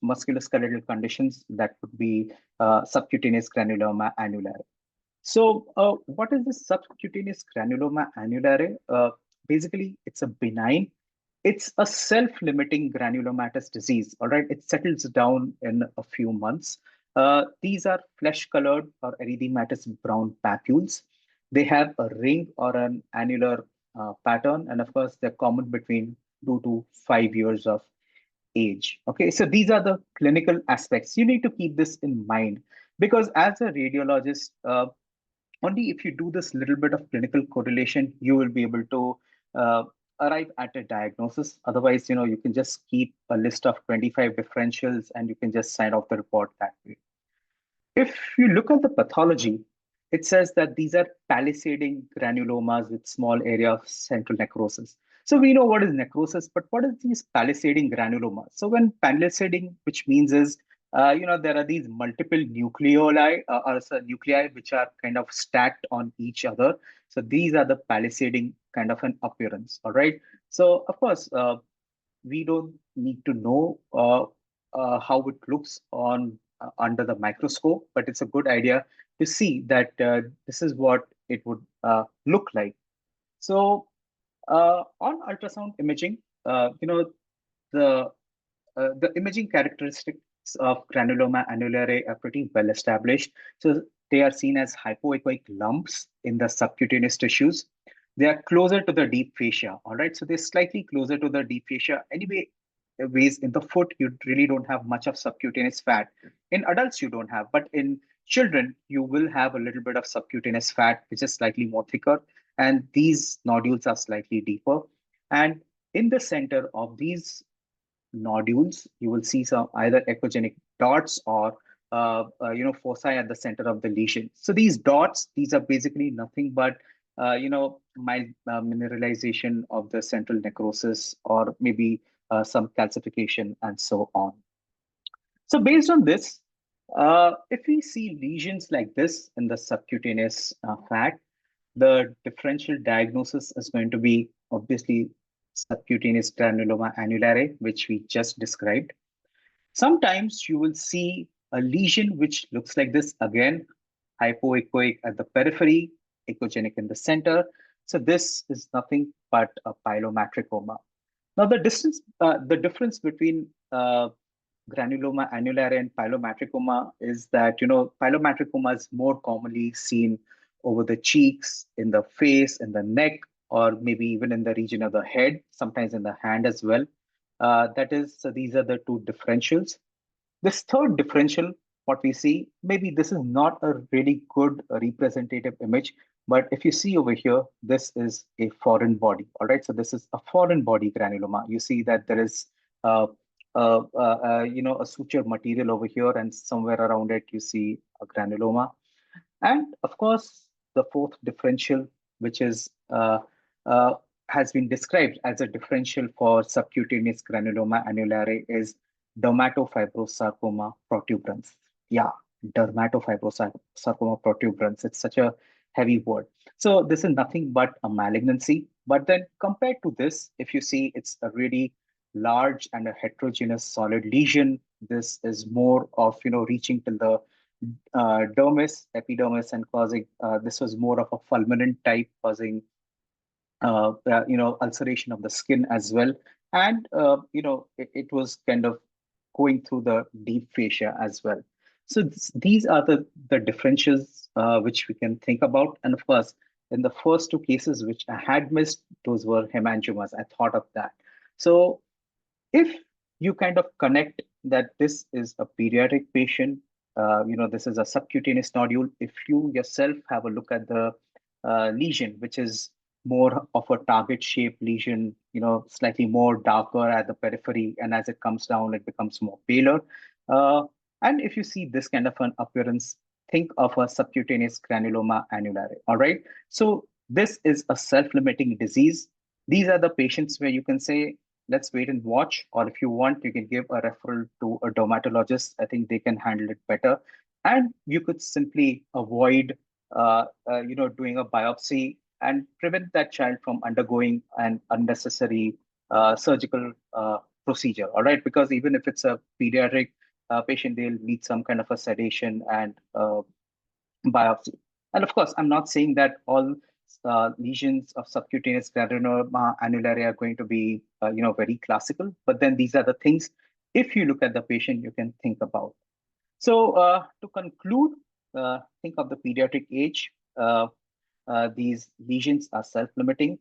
musculoskeletal conditions, that would be subcutaneous granuloma annulare. So what is this subcutaneous granuloma annulare? Basically, it's a benign, it's a self-limiting granulomatous disease. All right, it settles down in a few months. These are flesh-colored or erythematous brown papules. They have a ring or an annular pattern, and of course, they're common between 2 to 5 years of age. Okay, so these are the clinical aspects. You need to keep this in mind, because as a radiologist, only if you do this little bit of clinical correlation, you will be able to arrive at a diagnosis. Otherwise, you can just keep a list of 25 differentials and you can just sign off the report that way. If you look at the pathology, it says that these are palisading granulomas with small area of central necrosis. So we know what is necrosis, but what is these palisading granulomas? So when palisading, which means is, there are these multiple nuclei nuclei which are kind of stacked on each other. So these are the palisading kind of an appearance. All right. So of course, we don't need to know how it looks on under the microscope, but it's a good idea to see that this is what it would look like. So on ultrasound imaging, the imaging characteristics of granuloma annulare are pretty well established. So they are seen as hypoechoic lumps in the subcutaneous tissues. They are closer to the deep fascia. All right, so they're slightly closer to the deep fascia. Anyway, ways in the foot, you really don't have much of subcutaneous fat. In adults, you don't have, but in children, you will have a little bit of subcutaneous fat, which is slightly more thicker, and these nodules are slightly deeper. And in the center of these nodules, you will see some either echogenic dots or foci at the center of the lesion. So these dots, these are basically nothing but mild mineralization of the central necrosis, or maybe some calcification and so on. So based on this, if we see lesions like this in the subcutaneous fat, the differential diagnosis is going to be obviously subcutaneous granuloma annulare, which we just described. Sometimes you will see a lesion which looks like this, again, hypoechoic at the periphery, echogenic in the center. So this is nothing but a pilomatricoma. Now the difference between granuloma annulare and pilomatricoma is that, pilomatricoma is more commonly seen over the cheeks, in the face, in the neck, or maybe even in the region of the head, sometimes in the hand as well. So these are the two differentials. This third differential, what we see, maybe this is not a really good representative image, but if you see over here, this is a foreign body. All right, so this is a foreign body granuloma. You see that there is a suture material over here, and somewhere around it, you see a granuloma. And of course, the fourth differential, which is has been described as a differential for subcutaneous granuloma annulare, is dermatofibrosarcoma protuberans. Yeah, dermatofibrosarcoma protuberans. It's such a heavy word. So this is nothing but a malignancy. But then compared to this, if you see it's a really large and a heterogeneous solid lesion, this is more of, reaching till the dermis, epidermis, and causing, this was more of a fulminant type, causing ulceration of the skin as well. And, it was kind of going through the deep fascia as well. So these are the differentials which we can think about. And of course, in the first two cases, which I had missed, those were hemangiomas. I thought of that. So if you kind of connect that this is a pediatric patient, this is a subcutaneous nodule. If you yourself have a look at the lesion, which is more of a target shaped lesion, slightly more darker at the periphery, and as it comes down, it becomes more paler. And if you see this kind of an appearance, think of a subcutaneous granuloma annulare. All right. So this is a self-limiting disease. These are the patients where you can say, let's wait and watch, or if you want, you can give a referral to a dermatologist. I think they can handle it better. And you could simply avoid, doing a biopsy and prevent that child from undergoing an unnecessary surgical procedure. All right, because even if it's a pediatric patient, they'll need some kind of a sedation and biopsy. And of course, I'm not saying that all lesions of subcutaneous granuloma annulare are going to be, very classical, but then these are the things, if you look at the patient, you can think about. So to conclude, think of the pediatric age. These lesions are self-limiting.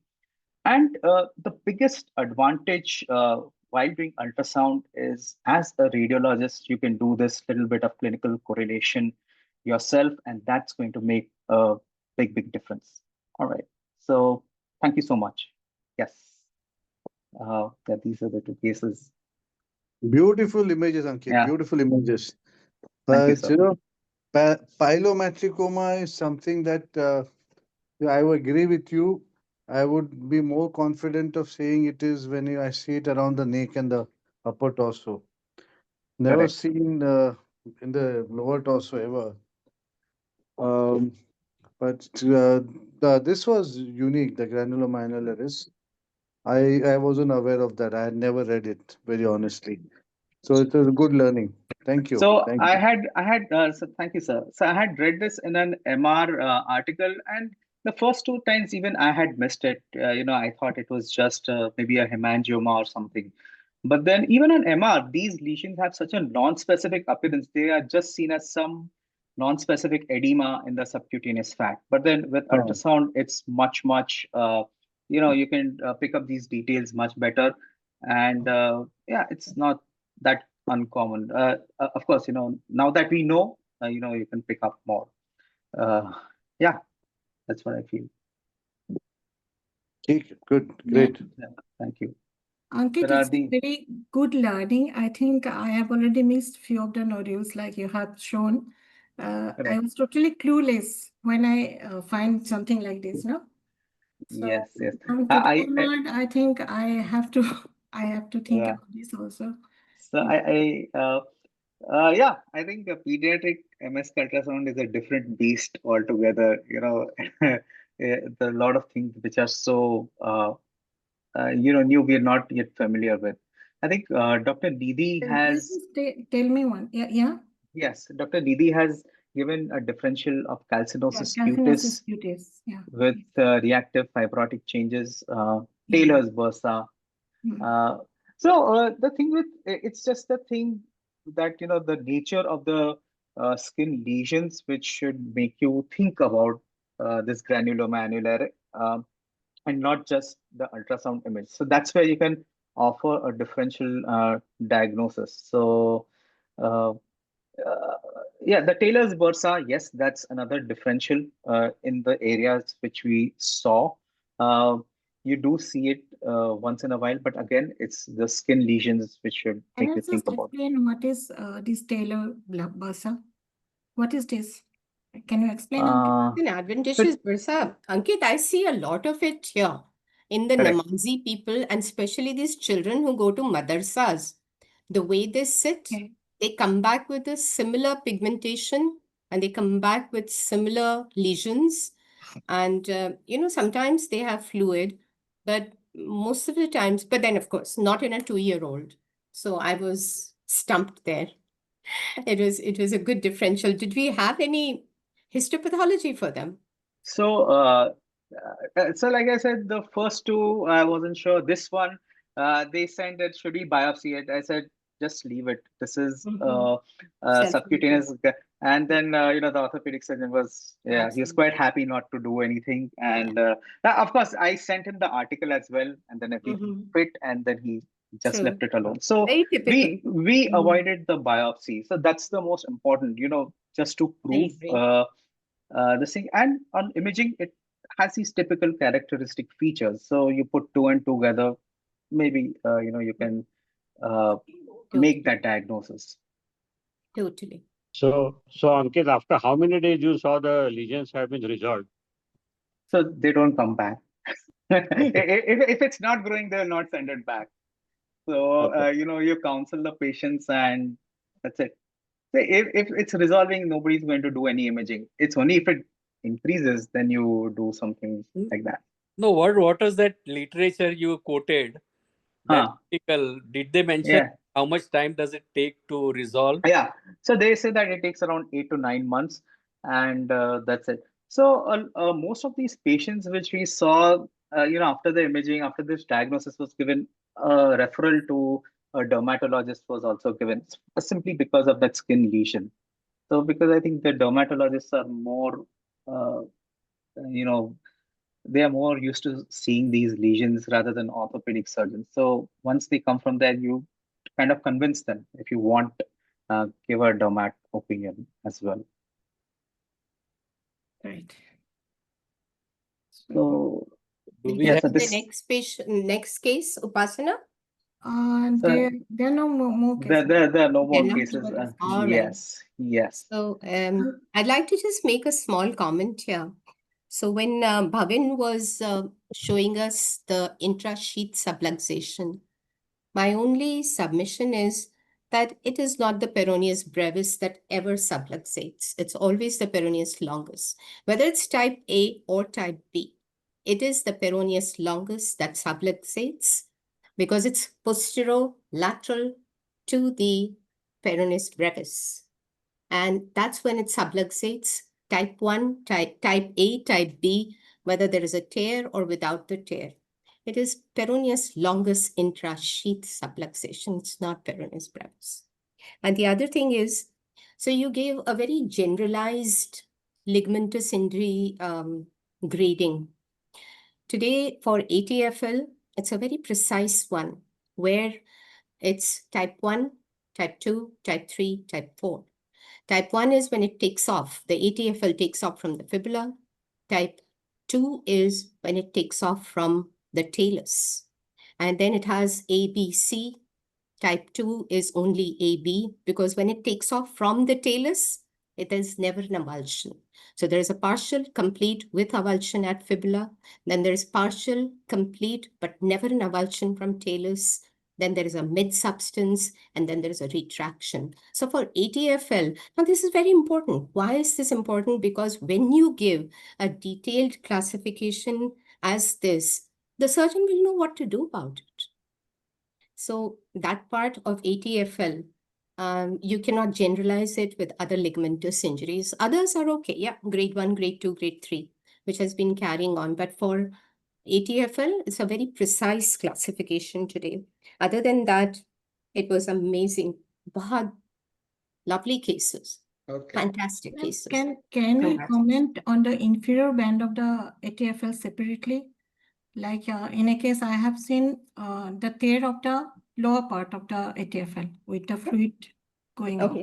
And the biggest advantage while doing ultrasound is, as a radiologist, you can do this little bit of clinical correlation yourself, and that's going to make a big difference. All right. So thank you so much. Yes. These are the two cases. Beautiful images, Ankit. Yeah. Beautiful images. Thank you, But sir. Pilomatricoma is something that I would agree with you. I would be more confident of saying it is when I see it around the neck and the upper torso. Never Correct. seen in the lower torso ever. But this was unique, the granuloma annularis. I wasn't aware of that. I had never read it, very honestly. So it was a good learning. Thank you. So Thank I you. had, so thank you, sir. So I had read this in an MR article, and the first two times even I had missed it. I thought it was just maybe a hemangioma or something. But then even on MR, these lesions have such a non-specific appearance. They are just seen as some non-specific edema in the subcutaneous fat. But then with ultrasound, it's much, you can pick up these details much better. And yeah, it's not that uncommon. Of course, now that we know, you can pick up more. Yeah, that's what I feel. Good, great. Yeah, thank you. Ankit, it's very good learning. I think I have already missed few of the nodules like you have shown. I was totally clueless when I find something like this, no? So Yes. today onward, I think I have to think Yeah. about this also. So I think a pediatric MS ultrasound is a different beast altogether. There are a lot of things which are so new, we are not yet familiar with. I think Dr. Didi has. Tell me one. Yeah. Yes, Dr. Didi has given a differential of calcinosis calcinosis cutis cutis. Yeah. with reactive fibrotic changes, Taylor's bursa. So the thing with it's just the thing that the nature of the skin lesions which should make you think about this granuloma annulare, and not just the ultrasound image. So that's where you can offer a differential diagnosis. So yeah, the Taylor's bursa, yes, that's another differential in the areas which we saw. You do see it once in a while, but again, it's the skin lesions which should make you think about. Explain what is this Taylor bursa? What is this? Can you explain? An adventitious bursa. Ankit, I see a lot of it here in the Namazi people, and especially these children who go to madrasas. The way they sit, they come back with a similar pigmentation, and they come back with similar lesions. And, sometimes they have fluid, but most of the times, but then of course, not in a 2-year-old. So I was stumped there. It was a good differential. Did we have any histopathology for them? So, so like I said, the first two, I wasn't sure. This one, they said that should we biopsy it? I said, just leave it. This is subcutaneous. And then, the orthopedic surgeon was, he was quite happy not to do anything. And of course, I sent him the article as well. And then everything fit, and then he just left it alone. So we avoided the biopsy. So that's the most important, just to prove this thing. And on imaging, it has these typical characteristic features. So you put two and two together, maybe you can make that diagnosis. Totally. So Ankit, after how many days you saw the lesions have been resolved? So they don't come back. if it's not growing, they'll not send it back. So you counsel the patients, and that's it. So if it's resolving, nobody's going to do any imaging. It's only if it increases, then you do something like that. No, what was that literature you quoted? That article, did they mention how much time does it take to resolve? Yeah, so they say that it takes around 8 to 9 months, and that's it. So most of these patients which we saw, after the imaging, after this diagnosis was given, a referral to a dermatologist was also given, simply because of that skin lesion. So because I think the dermatologists are more, they are more used to seeing these lesions rather than orthopedic surgeons. So once they come from there, you kind of convince them if you want, give a dermat opinion as well. Right. So do we have the next case, Upasana? There are no more cases. There are no more cases. Yes. So I'd like to just make a small comment here. So when Bhavin was showing us the intra-sheath subluxation, my only submission is that it is not the peroneus brevis that ever subluxates. It's always the peroneus longus. Whether it's type A or type B, it is the peroneus longus that subluxates because it's posterolateral to the peroneus brevis. And that's when it subluxates. Type 1, type A, type B, whether there is a tear or without the tear. It is peroneus longus intra-sheath subluxation. It's not peroneus brevis. And the other thing is, so you gave a very generalized ligamentous injury grading. Today for ATFL, it's a very precise one where it's type 1, type 2, type 3, type 4. Type 1 is when it takes off. The ATFL takes off from the fibula. Type 2 is when it takes off from the talus. And then it has A, B, C. Type 2 is only A, B, because when it takes off from the talus, it is never an avulsion. So there is a partial, complete with avulsion at fibula. Then there is partial, complete, but never an avulsion from talus. Then there is a mid-substance, and then there is a retraction. So for ATFL, now this is very important. Why is this important? Because when you give a detailed classification as this, the surgeon will know what to do about it. So that part of ATFL, you cannot generalize it with other ligamentous injuries. Others are okay. Yeah, grade 1, grade 2, grade 3, which has been carrying on. But for ATFL, it's a very precise classification today. Other than that, it was amazing. Bahad, lovely cases. Okay. Fantastic cases. Can you comment on the inferior band of the ATFL separately? Like in a case, I have seen the tear of the lower part of the ATFL with the fluid going out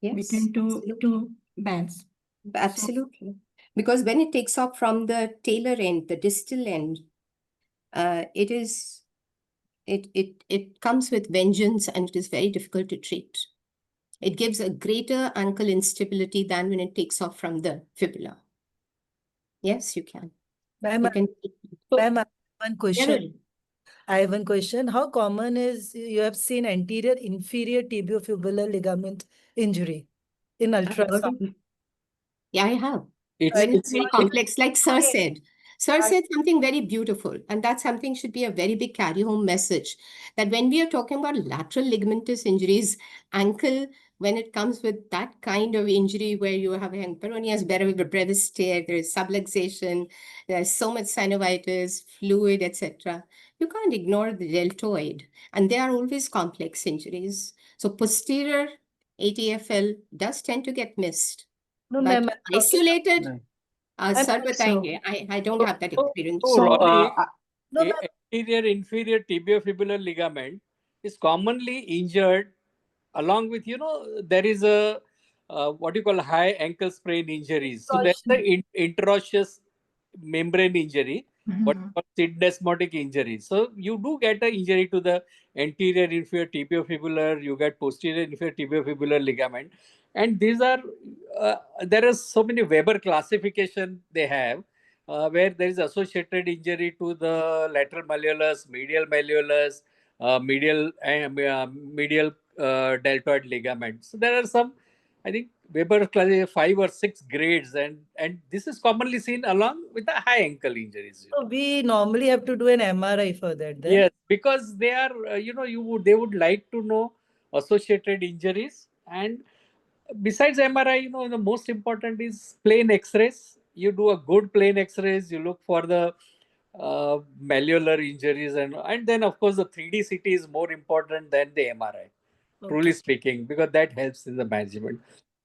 between two bands. Absolutely. So, because when it takes off from the talar end, the distal end, it comes with vengeance, and it is very difficult to treat. It gives a greater ankle instability than when it takes off from the fibula. Yes, you can. Ma'am, one question. I have one question. How common is you have seen anterior inferior tibiofibular ligament injury in ultrasound? Yeah, I have. It's very complex, like Sir said. Sir said something very beautiful, and that something should be a very big carry-home message, that when we are talking about lateral ligamentous injuries, ankle, when it comes with that kind of injury where you have a peroneus brevis tear, there is subluxation, there's so much synovitis, fluid, etc., you can't ignore the deltoid, and they are always complex injuries. So posterior ATFL does tend to get missed, No, but ma'am. isolated, sir, So, I don't have that experience. So, no, ma'am. anterior inferior tibiofibular ligament is commonly injured along with, there is a what you call high ankle sprain injuries. So there's the interosseous membrane injury, what you call syndesmotic injury. So you do get an injury to the anterior inferior tibiofibular, you get posterior inferior tibiofibular ligament. And these are, there are so many Weber classification they have, where there is associated injury to the lateral malleolus, medial malleolus, medial deltoid ligament. So there are some, I think Weber class 5 or 6 grades, and this is commonly seen along with the high ankle injuries. So we normally have to do an MRI for that then? Yes, because they are, they would like to know associated injuries. And besides MRI, the most important is plain X-rays. You do a good plain X-rays, you look for the malleolar injuries, and then of course the 3D CT is more important than the MRI, truly speaking, because that helps in the management.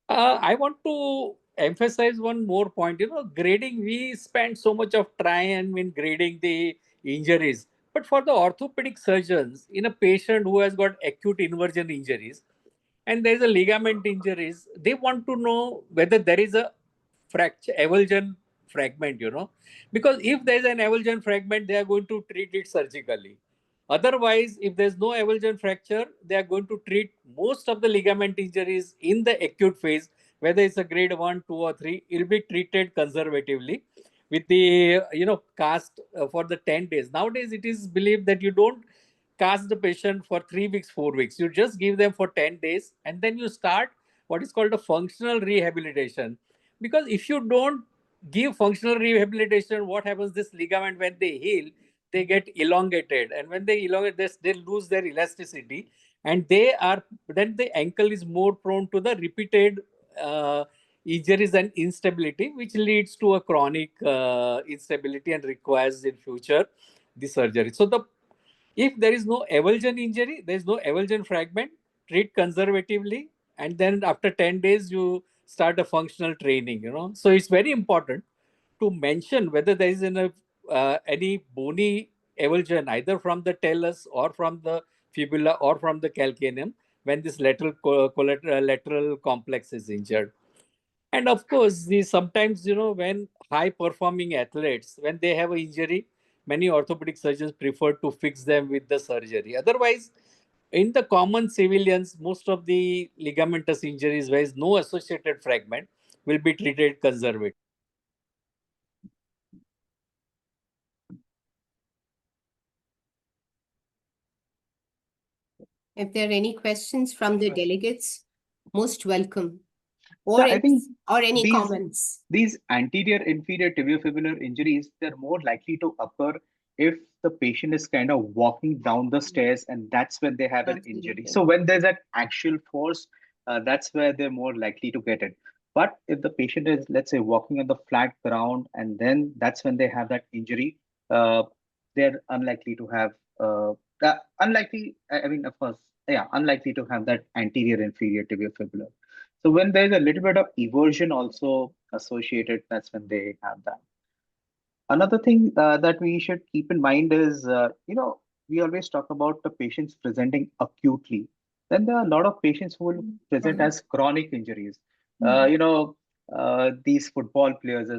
I want to emphasize one more point. Grading, we spend so much of time in grading the injuries. But for the orthopedic surgeons, in a patient who has got acute inversion injuries and there is a ligament injuries, they want to know whether there is a fracture, avulsion fragment, because if there is an avulsion fragment, they are going to treat it surgically. Otherwise, if there's no avulsion fracture, they are going to treat most of the ligament injuries in the acute phase, whether it's a grade 1, 2, or 3, it will be treated conservatively with the, cast for the 10 days. Nowadays, it is believed that you don't cast the patient for 3 weeks, 4 weeks. You just give them for 10 days and then you start what is called a functional rehabilitation. Because if you don't give functional rehabilitation, what happens, this ligament, when they heal, they get elongated, and when they elongate this, they lose their elasticity, and then the ankle is more prone to the repeated injuries and instability, which leads to a chronic instability and requires in future the surgery. So if there is no avulsion injury, there is no avulsion fragment, treat conservatively, and then after 10 days you start a functional training. So it's very important to mention whether there is any bony avulsion either from the talus or from the fibula or from the calcaneum when this lateral complex is injured. And of course, sometimes, when high performing athletes, when they have an injury, many orthopedic surgeons prefer to fix them with the surgery. Otherwise, in the common civilians, most of the ligamentous injuries where is no associated fragment will be treated conservatively. If there are any questions from the delegates, most welcome. So I think or any comments. These anterior inferior tibiofibular injuries, they're more likely to occur if the patient is kind of walking down the stairs, and that's when they have an injury. So when there's an actual force, that's where they're more likely to get it. But if the patient is, let's say, walking on the flat ground, and then that's when they have that injury, they're unlikely to have, of course, yeah, unlikely to have that anterior inferior tibiofibular. So when there's a little bit of eversion also associated, that's when they have that. Another thing that we should keep in mind is, we always talk about the patients presenting acutely. Then there are a lot of patients who will present as chronic injuries. These football players,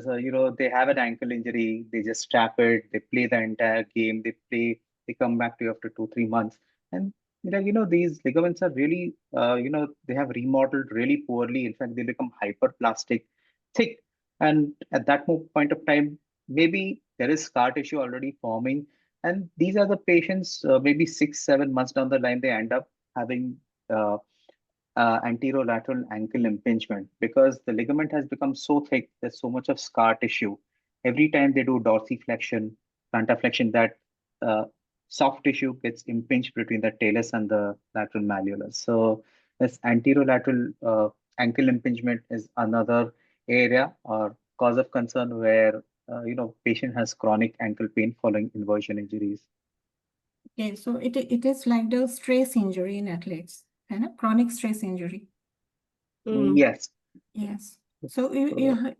they have an ankle injury, they just strap it, they play the entire game, they come back to you after 2, 3 months. And these ligaments are really, they have remodeled really poorly. In fact, they become hyperplastic, thick. And at that point of time, maybe there is scar tissue already forming. And these are the patients, maybe 6, 7 months down the line, they end up having anterolateral ankle impingement because the ligament has become so thick, there's so much of scar tissue. every time they do dorsiflexion, plantar flexion, that soft tissue gets impinged between the talus and the lateral malleolus. So this anterolateral ankle impingement is another area or cause of concern where patient has chronic ankle pain following inversion injuries. Okay, so it is like the stress injury in athletes, and chronic stress injury. Yes. Yes. So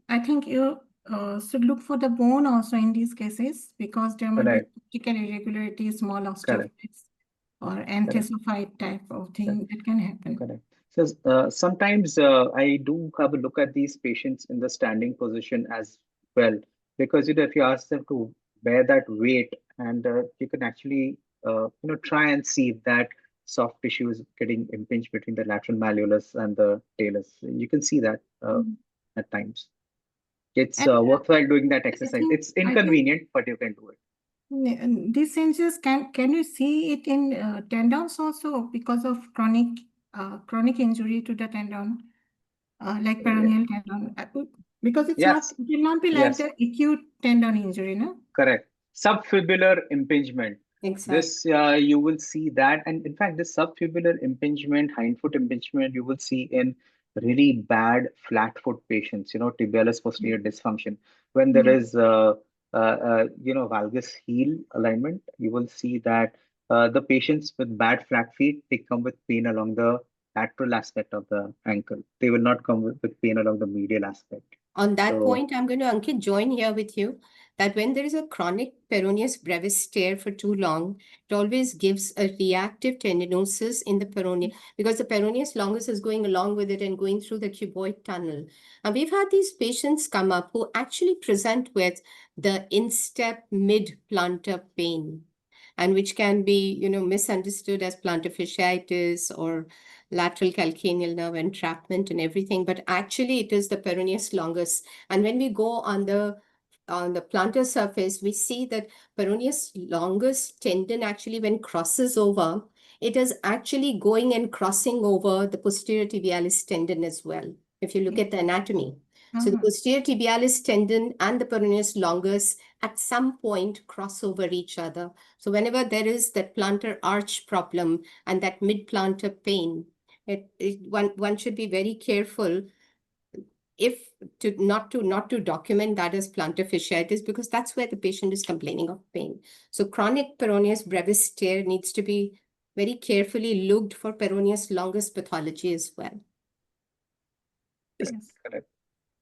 I think you should look for the bone also in these cases, because there might be optical irregularities, small osteophytes, or anthesophyte type of thing that can happen. Correct. So sometimes I do have a look at these patients in the standing position as well, because if you ask them to bear that weight, and you can actually try and see if that soft tissue is getting impinged between the lateral malleolus and the talus. You can see that at times. It's worthwhile doing that exercise. It's inconvenient, but you can do it. These changes, can you see it in tendons also because of chronic injury to the tendon, like peroneal tendon? Because it will not be like the acute tendon injury, no? Correct. Subfibular impingement. Exactly. This you will see that, and in fact, this subfibular impingement, hindfoot impingement, you will see in really bad flat foot patients. Tibialis posterior dysfunction. When there is valgus heel alignment, you will see that the patients with bad flat feet, they come with pain along the lateral aspect of the ankle. They will not come with pain along the medial aspect. On that point, I'm going to, Ankit, join here with you that when there is a chronic peroneus brevis tear for too long, it always gives a reactive tendinosis in the peroneum, because the peroneus longus is going along with it and going through the cuboid tunnel. And we've had these patients come up who actually present with the instep mid-plantar pain, and which can be, misunderstood as plantar fasciitis or lateral calcaneal nerve entrapment and everything, but actually it is the peroneus longus. And when we go on the plantar surface, we see that peroneus longus tendon actually, when crosses over, it is actually going and crossing over the posterior tibialis tendon as well, if you look at the anatomy. So the posterior tibialis tendon and the peroneus longus at some point cross over each other. So whenever there is that plantar arch problem and that mid-plantar pain, one should be very careful not to document that as plantar fasciitis, because that's where the patient is complaining of pain. So chronic peroneus brevis tear needs to be very carefully looked for peroneus longus pathology as well. Yes. Correct.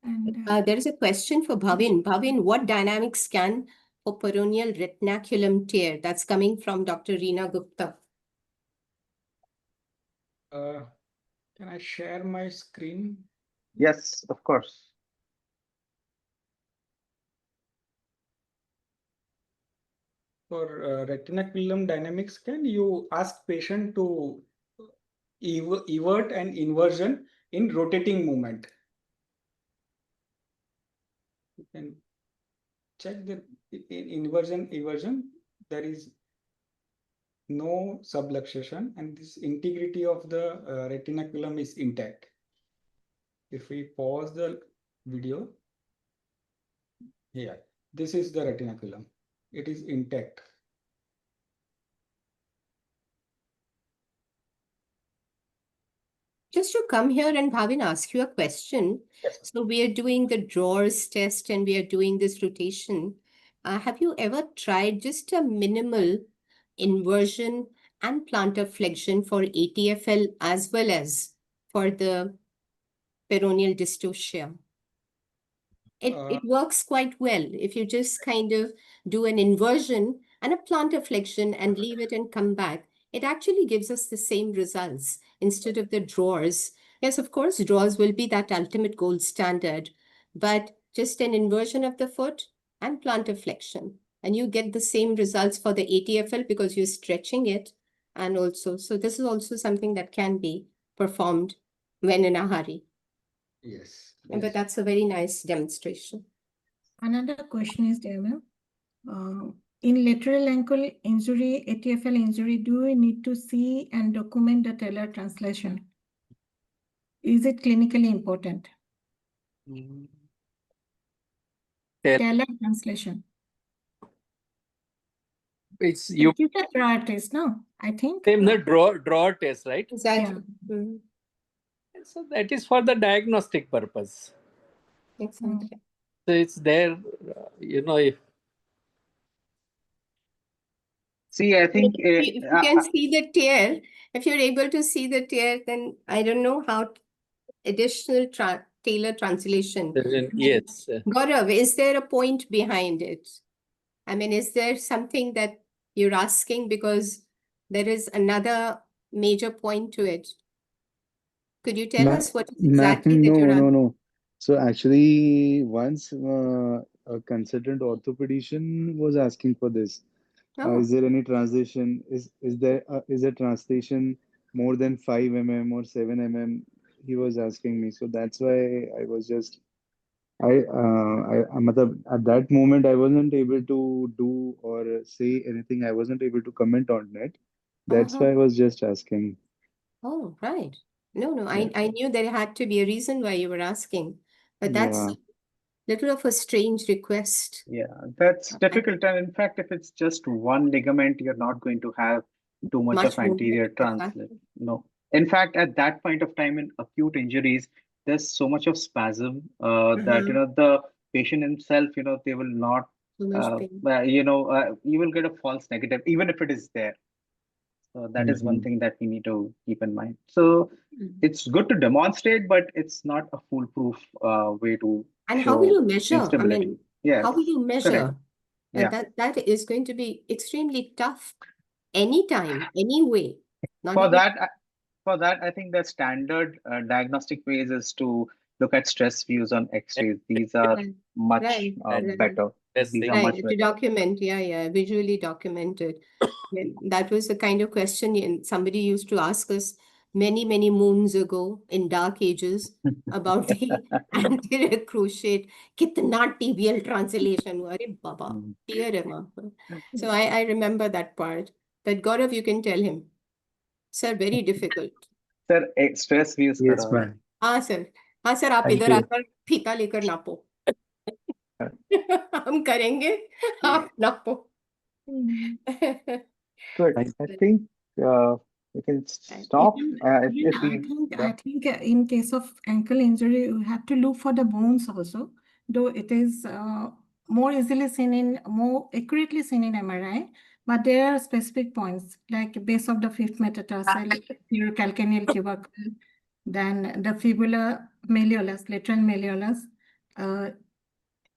And there is a question for Bhavin. Bhavin, what dynamic scan for peroneal retinaculum tear? That's coming from Dr. Reena Gupta. Can I share my screen? Yes, of course. For retinaculum dynamic scan, you ask patient to evert an inversion in rotating movement. You can check the inversion. There is no subluxation, and this integrity of the retinaculum is intact. If we pause the video, here, this is the retinaculum. It is intact. Just to come here and Bhavin ask you a question. Yes. So we are doing the drawers test and we are doing this rotation. Have you ever tried just a minimal inversion and plantar flexion for ATFL as well as for the peroneal dystocia? It works quite well if you just kind of do an inversion and a plantar flexion and leave it and come back. It actually gives us the same results instead of the drawers. Yes, of course, drawers will be that ultimate gold standard, but just an inversion of the foot and plantar flexion. And you get the same results for the ATFL because you're stretching it. And also, so this is also something that can be performed when in a hurry. Yes. But that's a very nice demonstration. Another question is there, ma'am. In lateral ankle injury, ATFL injury, do we need to see and document the talar translation? Is it clinically important? Taylor translation. It's It is a drawer test, no? I think. same the drawer test, right? Exactly. Yeah. Mm. So that is for the diagnostic purpose. Exactly. So it's there, if See, I think If you can see the tear, if you're able to see the tear, then I don't know how additional Taylor translation. yes. Gaurav, is there a point behind it? I mean, is there something that you're asking because there is another major point to it? Could you tell us what is exactly that you're asking? No. So actually, once a consultant orthopedician was asking for this. Oh, Is there any translation? Is a translation more than 5 mm or 7 mm? He was asking me. So that's why I was just at that moment I wasn't able to do or say anything. I wasn't able to comment on it. That's uh-huh. why I was just asking. Oh, right. No, Yeah. I knew there had to be a reason why you were asking, but that's Yeah. little of a strange request. Yeah, that's Okay. difficult. And in fact, if it's just one ligament, you're not going to have too much of Much movement. anterior translate. No. In fact, at that point of time in acute injuries, there's so much of spasm that the patient himself, they will not, So much pain. you will get a false negative, even if it is there. So that is one thing that we need to keep in mind. So it's good to demonstrate, but it's not a foolproof way to And how will show you measure? I instability. mean, Yes, how will you measure? correct. Yeah. That is going to be extremely tough anytime, anyway. Not For even that, I think the standard diagnostic ways is to look at stress views on X-rays. These are much better. These are much to better. document, visually documented. That was the kind of question somebody used to ask us many, many moons ago in dark ages about the anterior cruciate. Kitna tibial translation hua? Arey baba, tear hai wahan par. So I remember that part. But Gaurav, you can tell him. Sir, very difficult. Sir, stress views Yes, karo. ma'am. हाँ sir आप Thank इधर you. आकर फीता लेकर नापो हम करेंगे आप नापो Good. I think we can stop. I think in case of ankle injury, you have to look for the bones also, though it is more accurately seen in MRI, but there are specific points like base of the fifth metatarsal, your calcaneal tubercle, then the fibula malleolus, lateral malleolus.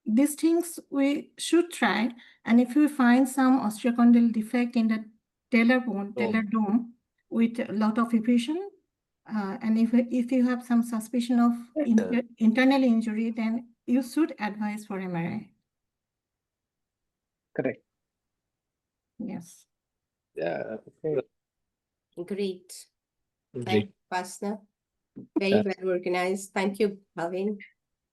These things we should try, and if we find some osteochondral defect in the talar bone, talar dome, with a lot of effusion, and if you have some suspicion of internal injury, then you should advise for MRI. Correct. Yes. Yeah. Great. Thank you, Pasna. Very well organized. Thank you, Bhavin.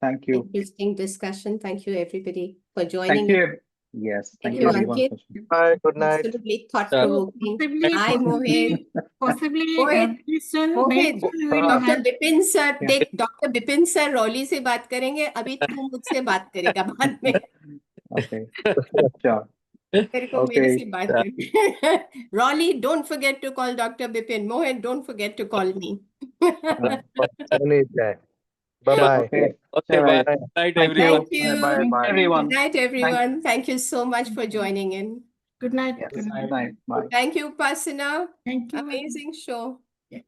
Thank you. Interesting discussion. Thank you, everybody, for joining. Thank you. Yes. Thank you, Ankit. Bye. Good night. Absolutely thought-provoking. Hi, Mohit. Possibly, Mohit, Mohit, Dr. Bipin sir, देख Dr. Bipin sir really से बात करेंगे, अभी तू मुझसे बात करेगा बाद में. Okay. Sure. तेरे को मेरे से बात करनी. Raleigh, don't forget to call Dr. Bipin. Mohit, don't forget to call me. Bye-bye. Okay. Okay, bye. Good night, everyone. Thank you. Bye. Everyone. Good night, everyone. Thank you so much for joining in. Good night. Yes. Good night. Good night. Bye. Thank you, Pasna. Thank you. Amazing show. Yeah.